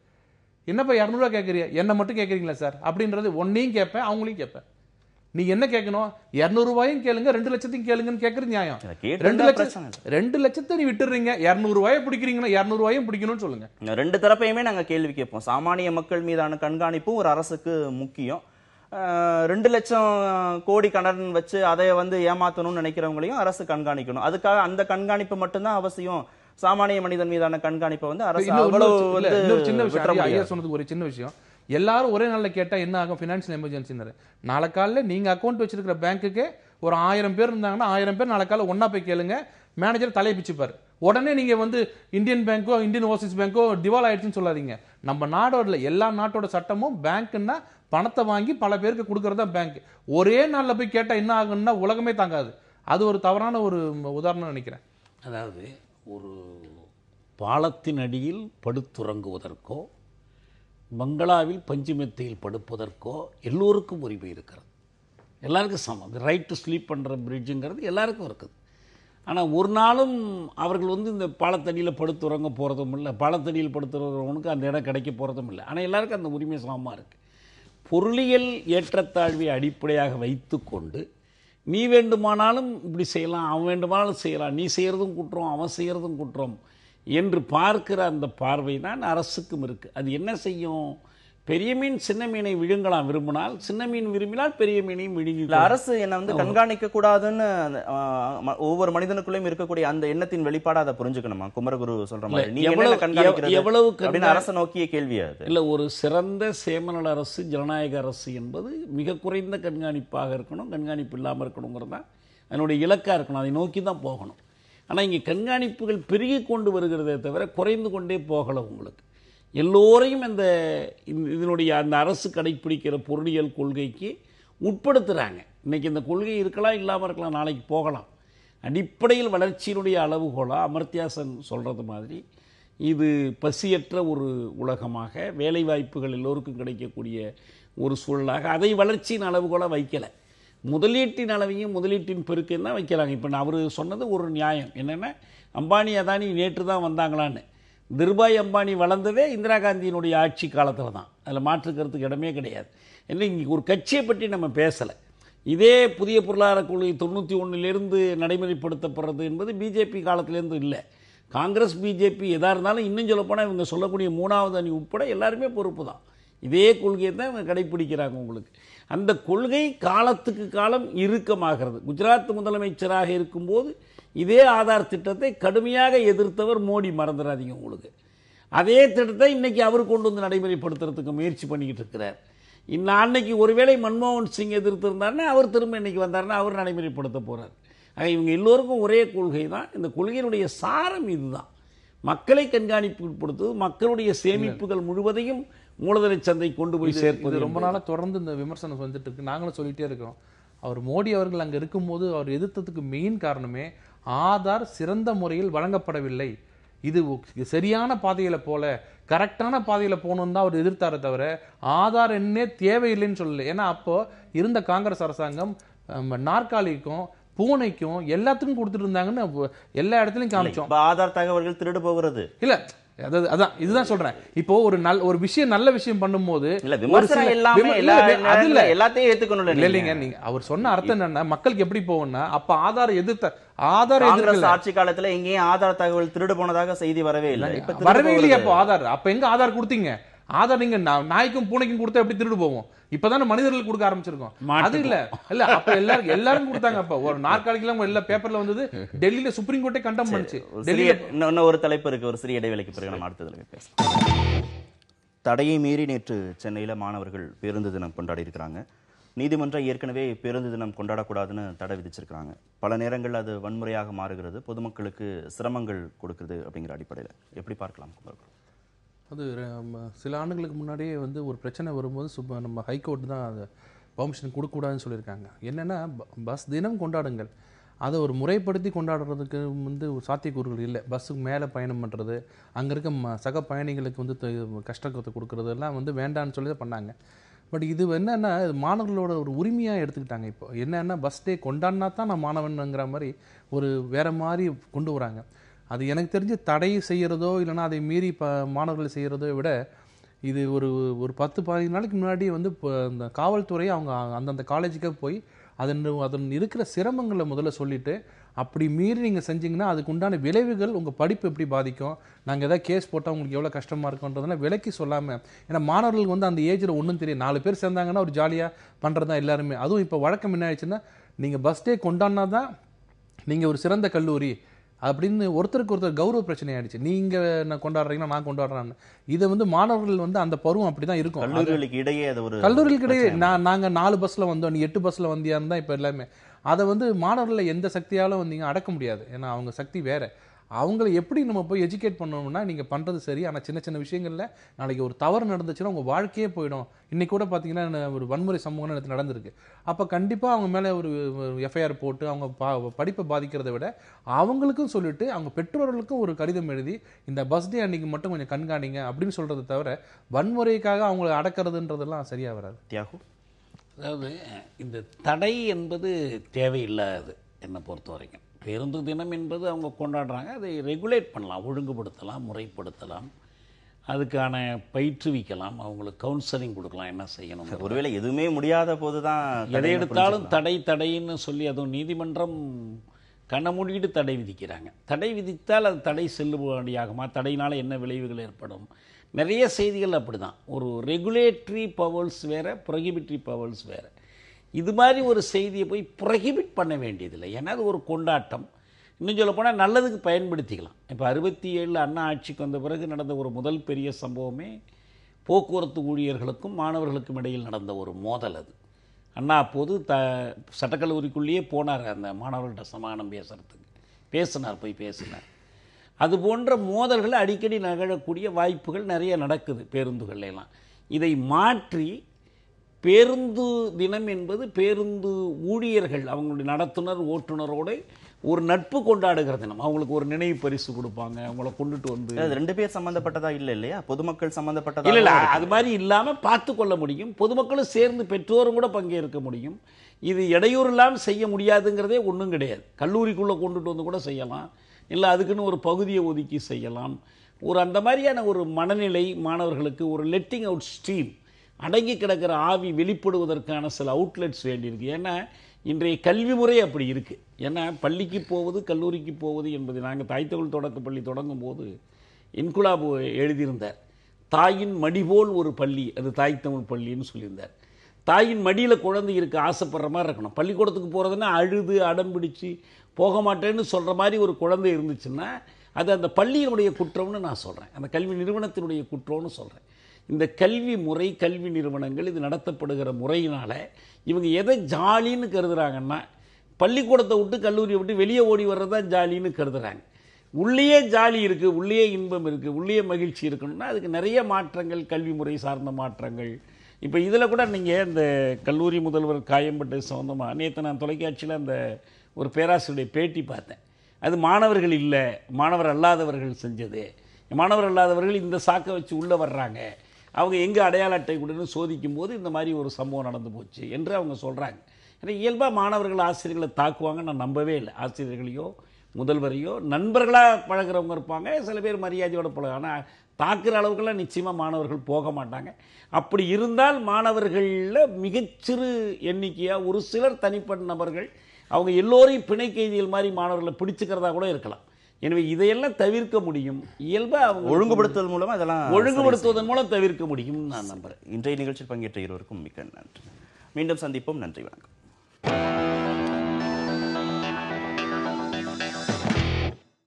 என்னப்பா 200 ரூபா கேட்கறியா, என்ன மட்டும் கேட்கறீங்களா சார் அப்படின்றது ஒன்னையும் கேட்பேன், அவங்களையும் கேட்பேன். நீ என்ன கேட்கணும்? 200 ரூபாயும் கேளுங்க, 2 லட்சத்தையும் கேளுங்கன்னு கேட்கறது நியாயம். 2 லட்சத்தை நீ விட்டுறீங்க, 200 ரூபாயை பிடிக்கிறீங்கன்னா 200 ரூபாயும் பிடிக்கணும்னு சொல்லுங்க. 2 தரப்பையுமே நாங்க கேள்வி கேட்போம். சாமானிய மக்கள் மீதான கண்காணிப்பும் ஒரு அரசுக்கு முக்கியம். 2 லட்சம் கோடி கடன் வச்சு அதை ஏமாத்தணும்னு நினைக்கிறவங்களையும் அரசு கண்காணிக்கணும். அதுக்காக அந்த கண்காணிப்பு மட்டும்தான் அவசியம். சாமானிய மனிதன் மீதான கண்காணிப்பை அரசு சின்ன விஷயம் சொன்னது ஒரு சின்ன விஷயம். எல்லாரும் ஒரே நாள்ல கேட்டா என்ன ஆகும்? Financial emergency. நாளை காலையில நீங்க அக்கௌண்ட் வச்சிருக்கிற பேங்க்குக்கு ஒரு 1000 பேர் இருந்தாங்கன்னா 1000 பேர் நாளை காலையில ஒன்னா போய் கேளுங்க, மேனேஜர் தலையை பிச்சுப்பாரு. உடனே நீங்க இந்தியன் பேங்கோ இந்தியன் ஓவர்சீஸ் பேங்கோ திவால் ஆயிடுச்சுன்னு சொல்லாதீங்க. நம்ம நாடோட எல்லா நாட்டோட சட்டமும் பேங்க்னா பணத்தை வாங்கி பல பேருக்கு கொடுக்கறதா பேங்க். ஒரே நாள்ல போய் கேட்டா என்ன ஆகும்னா உலகமே தாங்காது. அது ஒரு தவறான ஒரு உதாரணம் நினைக்கிறேன். அதாவது ஒரு பாலத்தின் அடியில் படுத்துறங்குவதற்கோ பங்களாவில் பஞ்சுமெத்தையில் படுப்பதற்கோ எல்லோருக்கும் உரிமை இருக்கிறது. எல்லாருக்கும் சமம். ரைட் டு ஸ்லீப் பண்ணுற பிரிட்ஜுங்கிறது எல்லாருக்கும் இருக்குது. ஆனால் ஒரு நாளும் அவர்கள் இந்த பாலத்தடியில் படுத்துறங்க போகிறதும் இல்லை, பாலத்தடியில் படுத்துறவனுக்கு அந்த இடம் கிடைக்க போகிறதும் இல்லை. ஆனால் எல்லாருக்கும் அந்த உரிமை சமமாக இருக்குது. பொருளியல் ஏற்றத்தாழ்வை அடிப்படையாக வைத்து கொண்டு நீ வேண்டுமானாலும் இப்படி செய்யலாம், அவன் வேண்டுமானாலும் செய்யலாம், நீ செய்கிறதும் குற்றம் அவன் செய்கிறதும் குற்றம் என்று பார்க்கிற அந்த பார்வை தான் அரசுக்கும் இருக்குது. அது என்ன செய்யும்? பெரிய மீன் சின்ன மீனை விழுங்கலாம் விரும்பினால், சின்ன மீன் விரும்பினால் பெரிய மீனையும் விழுங்கி. அரசு என்ன வந்து கண்காணிக்க கூடாதுன்னு ஒவ்வொரு மனிதனுக்குள்ளேயும் இருக்கக்கூடிய அந்த எண்ணத்தின் வெளிப்பாடு அதை புரிஞ்சுக்கணுமா? குமரகுரு சொல்ற மாதிரி நீ என்ன கண்காணிக்கிறது எவ்வளவு அப்படின்னு அரசு நோக்கிய கேள்வி அது இல்ல. ஒரு சிறந்த சேமநல அரசு, ஜனநாயக அரசு என்பது மிக குறைந்த கண்காணிப்பாக இருக்கணும், கண்காணிப்பு இல்லாமல் இருக்கணுங்கிறது தான் அதனுடைய இலக்காக இருக்கணும். அதை நோக்கி தான் போகணும். ஆனால் இங்கே கண்காணிப்புகள் பெருகி கொண்டு வருகிறதே தவிர குறைந்து கொண்டே போகலை. உங்களுக்கு எல்லோரையும் இதனுடைய அந்த அரசு கடைப்பிடிக்கிற பொருளியல் கொள்கைக்கு உட்படுத்துகிறாங்க. இன்றைக்கி இந்த கொள்கை இருக்கலாம், இல்லாமல் இருக்கலாம், நாளைக்கு போகலாம். அடிப்படையில் வளர்ச்சியினுடைய அளவுகோலாக அமர்த்தியா சென் சொல்கிறது மாதிரி இது பசியற்ற ஒரு உலகமாக, வேலைவாய்ப்புகள் எல்லோருக்கும் கிடைக்கக்கூடிய ஒரு சூழலாக அதை வளர்ச்சியின் அளவுகோலாக வைக்கலை. முதலீட்டின் அளவையும் முதலீட்டின் பெருக்கையும் தான் வைக்கிறாங்க. இப்போ அவர் சொன்னது ஒரு நியாயம் என்னென்னா, அம்பானி அதானி நேற்று தான் வந்தாங்களான்னு. திருபாய் அம்பானி வளர்ந்ததே இந்திரா காந்தியினுடைய ஆட்சி காலத்தில் தான். அதில் மாற்றுக்கிறதுக்கு இடமே கிடையாது. ஏன்னா இங்கே ஒரு கட்சியை பற்றி நம்ம பேசலை. இதே புதிய பொருளாதார கொள்கை 91 நடைமுறைப்படுத்தப்படுறது என்பது பிஜேபி காலத்திலேருந்து இல்லை. காங்கிரஸ் பிஜேபி எதாக இருந்தாலும் இன்னும் சொல்லப்போனால் இவங்க சொல்லக்கூடிய 3வது அணி உட்பட எல்லாருமே பொறுப்பு தான். இதே கொள்கையை தான் இவங்க கடைப்பிடிக்கிறாங்க. உங்களுக்கு அந்த கொள்கை காலத்துக்கு காலம் இறுக்கமாகிறது. குஜராத் முதலமைச்சராக இருக்கும்போது இதே ஆதார் திட்டத்தை கடுமையாக எதிர்த்தவர் மோடி, மறந்துடாதீங்க. உங்களுக்கு அதே திட்டத்தை இன்றைக்கி அவர் கொண்டு வந்து நடைமுறைப்படுத்துறதுக்கு முயற்சி பண்ணிக்கிட்டு இருக்கிறார். அன்னைக்கு ஒருவேளை மன்மோகன் சிங் எதிர்த்திருந்தாருன்னா அவர் திரும்ப இன்றைக்கி வந்தாருன்னா அவர் நடைமுறைப்படுத்த போகிறார். ஆக இவங்க எல்லோருக்கும் ஒரே கொள்கை தான். இந்த கொள்கையினுடைய சாரம் இதுதான். மக்களை கண்காணிப்பு உட்படுத்துவது, மக்களுடைய சேமிப்புகள் முழுவதையும் மூலதன சந்தை கொண்டு போய் சேர்ப்பது. ரொம்ப நாளாக தொடர்ந்து இந்த விமர்சனம் வந்துட்டு இருக்கு. நாங்களும் சொல்லிட்டே இருக்கோம். அவர் மோடி அவர்கள் அங்கே இருக்கும்போது அவர் எதிர்த்ததுக்கு மெயின் காரணமே ஆதார் சிறந்த முறையில் வழங்கப்படவில்லை, இது சரியான பாதையில போல கரெக்டான பாதையில போகணும்னு தான் அவர் எதிர்த்தாரே தவிர ஆதார் என்னே தேவையில்லைன்னு சொல்லல. ஏன்னா அப்போ இருந்த காங்கிரஸ் அரசாங்கம் நாற்காலிக்கும் பூனைக்கும் எல்லாத்துக்கும் கொடுத்துட்டு இருந்தாங்கன்னு எல்லா இடத்துலயும் காமிச்சோம். ஆதார் தகவல்கள் திருடு போகிறது இல்ல. அதான் இதுதான் சொல்றேன். இப்போ ஒரு விஷயம் நல்ல விஷயம் பண்ணும்போது எல்லாத்தையும் ஏத்துக்கணும் இல்லைங்க. நீங்க அவர் சொன்ன அர்த்தம் என்னன்னா, மக்களுக்கு எப்படி போகும்னா, அப்ப ஆதார் எதிர்த்த ஆதார் ஆட்சி காலத்துல எங்கேயும் ஆதார் தகவல் திருடு போனதாக செய்தி வரவே இல்லை. வரவே இல்லையா? அப்போ ஆதார் அப்ப எங்க ஆதார் கொடுத்தீங்க? ஆதார் நீங்க நாய்க்கும் பூனைக்கும் கொடுத்தா எப்படி திருடு போவோம்? இப்பதானே மனிதர்கள் கொடுக்க ஆரம்பிச்சிருக்கோம். அது இல்ல அப்ப எல்லாரும் கொடுத்தாங்க. அப்ப ஒரு நாற்காலிக்கெல்லாம் எல்லா பேப்பர்ல வந்தது. டெல்லியில சுப்ரீம் கோர்ட்டே கண்டம் பண்ணுச்சு. இன்னும் ஒரு தலைப்பு இருக்கு, ஒரு சிறிய இடைவேளைக்கு பிறகு நம்ம அடுத்ததுல பேசலாம். தடையை மீறி நேற்று சென்னையில மாணவர்கள் பேருந்து தினம் கொண்டாடி இருக்கிறாங்க. நீதிமன்றம் ஏற்கனவே பேருந்து தினம் கொண்டாடக்கூடாதுன்னு தடை விதிச்சிருக்காங்க. பல நேரங்கள் அது வன்முறையாக மாறுகிறது, பொதுமக்களுக்கு சிரமங்கள் கொடுக்குது. அப்படிங்கிற அடிப்படையில் எப்படி பார்க்கலாம்? அது சில ஆண்டுகளுக்கு முன்னாடியே ஒரு பிரச்சனை வரும்போது நம்ம ஹைகோர்ட் தான் அதை பர்மிஷன் கொடுக்கக்கூடாதுன்னு சொல்லியிருக்காங்க. என்னென்னா, பஸ் தினம் கொண்டாடுங்கள், அதை ஒரு முறைப்படுத்தி கொண்டாடுறதுக்கு ஒரு சாத்தியக்கூறுகள் இல்லை. பஸ்ஸுக்கு மேலே பயணம் பண்ணுறது, அங்கே இருக்க சக பயணிகளுக்கு கஷ்டத்தை கொடுக்கறது எல்லாம் வேண்டான்னு சொல்லி தான் பண்ணாங்க. பட் இது என்னென்னா, மாணவர்களோட ஒரு உரிமையாக எடுத்துக்கிட்டாங்க. இப்போ என்னென்னா, பஸ் டே கொண்டாடினா தான் நான் மாணவனுங்கிற மாதிரி வேறு மாதிரி கொண்டு வராங்க. அது எனக்கு தெரிஞ்சு தடை செய்கிறதோ இல்லைனா அதை மீறி மாணவர்கள் செய்கிறதோ விட, இது ஒரு 10-15 நாளைக்கு முன்னாடி இந்த காவல்துறை அவங்க அந்தந்த காலேஜுக்கு போய் அதன் இருக்கிற சிரமங்களை முதல்ல சொல்லிவிட்டு, அப்படி மீறி நீங்கள் செஞ்சீங்கன்னா அதுக்கு உண்டான விளைவுகள் உங்கள் படிப்பு எப்படி பாதிக்கும், நாங்கள் எதாவது கேஸ் போட்டால் உங்களுக்கு எவ்வளோ கஷ்டமாக இருக்குன்றதுனா விலக்கி சொல்லாமல். ஏன்னா மாணவர்களுக்கு அந்த ஏஜில் ஒன்றும் தெரியும். 4 பேர் சேர்ந்தாங்கன்னா ஒரு ஜாலியாக பண்ணுறது தான் எல்லாருமே. அதுவும் இப்போ வழக்கம் என்ன ஆயிடுச்சுன்னா, நீங்கள் பஸ் டே கொண்டாடினா தான் நீங்கள் ஒரு சிறந்த கல்லூரி அப்படின்னு ஒருத்தருக்கு ஒருத்தர் கௌரவ பிரச்சனை ஆயிடுச்சு. நீங்க நான் கொண்டாடுறீங்கன்னா நான் கொண்டாடுறேன்னு. இதை மாணவர்கள் அந்த பருவம் அப்படிதான் இருக்கும். கல்லூரிகளுக்கு இடையே நாங்க 4 பஸ்ல வந்தோம், நீ 8 பஸ்ல வந்தியான்னு தான் இப்ப எல்லாமே. அதை மாணவர்களை எந்த சக்தியாலும் வந்தீங்க அடக்க முடியாது. ஏன்னா அவங்க சக்தி வேற. அவங்களை எப்படி நம்ம போய் எஜுகேட் பண்ணணும்னா, நீங்கள் பண்ணுறது சரி, ஆனால் சின்ன சின்ன விஷயங்களில் நாளைக்கு ஒரு தவறு நடந்துச்சுன்னா உங்கள் வாழ்க்கையே போயிடும். இன்றைக்கி கூட பார்த்தீங்கன்னா ஒரு வன்முறை சம்பவம் எனக்கு நடந்திருக்கு. அப்போ கண்டிப்பாக அவங்க மேலே ஒரு எஃப்ஐஆர் போட்டு அவங்க படிப்பை பாதிக்கிறத விட அவங்களுக்கும் சொல்லிட்டு அவங்க பெற்றோர்களுக்கும் ஒரு கடிதம் எழுதி இந்த பஸ் டே அன்னைக்கு மட்டும் கொஞ்சம் கண்காணிங்க அப்படின்னு சொல்கிறத தவிர வன்முறைக்காக அவங்களை அடக்கிறதுன்றதெல்லாம் சரியாக வராது. தியாகு, அதாவது இந்த தடை என்பது தேவையில்லாது என்னை பொறுத்த வரைக்கும். பேருந்து தினம் என்பது அவங்க கொண்டாடுறாங்க, அதை ரெகுலேட் பண்ணலாம், ஒழுங்குபடுத்தலாம், முறைப்படுத்தலாம், அதுக்கான பயிற்றுவிக்கலாம், அவங்களுக்கு கவுன்சிலிங் கொடுக்கலாம், என்ன செய்யணும். ஒருவேளை எதுவுமே முடியாத போது தான் எதை எடுத்தாலும் தடைன்னு சொல்லி அதுவும் நீதிமன்றம் கண்ண மூடிட்டு தடை விதிக்கிறாங்க. தடை விதித்தால் அது தடை செல்லுபடியாகுமா, தடையினால் என்ன விளைவுகள் ஏற்படும், நிறைய செய்திகள் அப்படி தான். ஒரு ரெகுலேட்டரி பவர்ஸ் வேறு, ப்ரொஹிபிட்டரி பவர்ஸ் வேறு. இது மாதிரி ஒரு செய்தியை போய் ப்ரொஹிபிட் பண்ண வேண்டியதில்லை. ஏன்னா அது ஒரு கொண்டாட்டம். இன்னும் சொல்ல போனால் நல்லதுக்கு பயன்படுத்திக்கலாம். இப்போ 67 அண்ணா ஆட்சிக்கு வந்த பிறகு நடந்த ஒரு முதல் பெரிய சம்பவமே போக்குவரத்து ஊழியர்களுக்கும் மாணவர்களுக்கும் இடையில் நடந்த ஒரு மோதல். அது அண்ணா அப்போது சட்டக்கல்லூரிக்குள்ளேயே போனார் அந்த மாணவர்கள்ட்ட சமாதானம் பேசினார், போய் பேசினார். அது போன்ற மோதல்கள் அடிக்கடி நிகழக்கூடிய வாய்ப்புகள் நிறைய நடக்குது பேருந்துகள்லாம். இதை மாற்றி பேருந்து தினம் என்பது பேருந்து ஊழியர்கள் அவங்களுடைய நடத்துனர் ஓட்டுநரோடு ஒரு நட்பு கொண்டாடுகிற தினம். அவங்களுக்கு ஒரு நினைவு பரிசு கொடுப்பாங்க, அவங்கள கொண்டுட்டு வந்து. அது 2 பேர் சம்பந்தப்பட்டதா இல்லையா, பொதுமக்கள் சம்பந்தப்பட்டதா இல்லை. அது மாதிரி இல்லாமல் பார்த்து கொள்ள முடியும். பொதுமக்களும் சேர்ந்து பெற்றோரும் கூட பங்கேற்க முடியும். இது இடையூறு இல்லாமல் செய்ய முடியாதுங்கிறதே ஒன்றும் கிடையாது. கல்லூரிக்குள்ளே கொண்டுட்டு வந்து கூட செய்யலாம், இல்லை அதுக்குன்னு ஒரு பகுதியை ஒதுக்கி செய்யலாம். ஒரு அந்த மாதிரியான ஒரு மனநிலை மாணவர்களுக்கு, ஒரு லெட்டிங் அவுட் ஸ்ட்ரீம், அடங்கி கிடக்கிற ஆவி வெளிப்படுவதற்கான சில அவுட்லெட்ஸ் வேண்டியிருக்கு. ஏன்னா இன்றைய கல்வி முறை அப்படி இருக்குது. ஏன்னா பள்ளிக்கு போவது கல்லூரிக்கு போவது என்பது, நாங்கள் தாய்த்தமிழ் தொடக்கப்பள்ளி தொடங்கும் போது இன்குலாப் எழுதியிருந்தார், தாயின் மடி போல் ஒரு பள்ளி, அது தாய்த்தமிழ் பள்ளின்னு சொல்லியிருந்தார். தாயின் மடியில் குழந்தை இருக்க ஆசைப்படுற மாதிரி இருக்கணும். பள்ளிக்கூடத்துக்கு போகிறதுன்னா அழுது அடம் பிடிச்சி போக மாட்டேன்னு சொல்கிற மாதிரி ஒரு குழந்தை இருந்துச்சுன்னா அது அந்த பள்ளியினுடைய குற்றம்னு நான் சொல்கிறேன், அந்த கல்வி நிறுவனத்தினுடைய குற்றம்னு சொல்கிறேன். இந்த கல்வி முறை, கல்வி நிறுவனங்கள் இது நடத்தப்படுகிற முறையினால் இவங்க எதை ஜாலின்னு கருதுகிறாங்கன்னா, பள்ளிக்கூடத்தை விட்டு கல்லூரியை விட்டு வெளியே ஓடி வர்றதான் ஜாலின்னு கருதுகிறாங்க. உள்ளேயே ஜாலி இருக்குது, உள்ளேயே இன்பம் இருக்குது, உள்ளேயே மகிழ்ச்சி இருக்கணும்னா அதுக்கு நிறைய மாற்றங்கள், கல்வி முறை சார்ந்த மாற்றங்கள். இப்போ இதில் கூட நீங்கள் இந்த கல்லூரி முதல்வர் காயம்பட்டு சம்பந்தமாக நேற்று நான் தொலைக்காட்சியில் அந்த ஒரு பேராசிரியருடைய பேட்டி பார்த்தேன். அது மாணவர்கள் இல்லை, மாணவர் அல்லாதவர்கள் செஞ்சது. மாணவர் அல்லாதவர்கள் இந்த சாக்கை வச்சு உள்ளே வர்றாங்க, அவங்க எங்கே அடையாள அட்டை கொடுன்னு சோதிக்கும் போது இந்த மாதிரி ஒரு சம்பவம் நடந்து போச்சு என்று அவங்க சொல்கிறாங்க. ஏன்னா இயல்பாக மாணவர்கள் ஆசிரியர்களை தாக்குவாங்க நான் நம்பவே இல்லை. ஆசிரியர்களையோ முதல்வரையோ நண்பர்களாக பழகிறவங்க இருப்பாங்க, சில பேர் மரியாதையோடு பழக. ஆனால் தாக்குற அளவுக்கெல்லாம் நிச்சயமாக மாணவர்கள் போக மாட்டாங்க. அப்படி இருந்தால் மாணவர்களில் மிகச்சிறு எண்ணிக்கையாக ஒரு சிலர் தனிப்பட்ட நபர்கள் அவங்க எல்லோரையும் பிணை கைதிகள் மாதிரி மாணவர்களை பிடிச்சிக்கிறதா கூட இருக்கலாம். எனவே இதையெல்லாம் தவிர்க்க முடியும். இயல்பாக அவங்க ஒழுங்குபடுத்துவதன் மூலமாக அதெல்லாம் ஒழுங்குபடுத்துவதன் மூலம் தவிர்க்க முடியும் நான் நம்புகிறேன். இன்றைய நிகழ்ச்சியில் பங்கேற்ற இருவருக்கும் மிக்க நன்றி. மீண்டும் சந்திப்போம். நன்றி, வணக்கம்.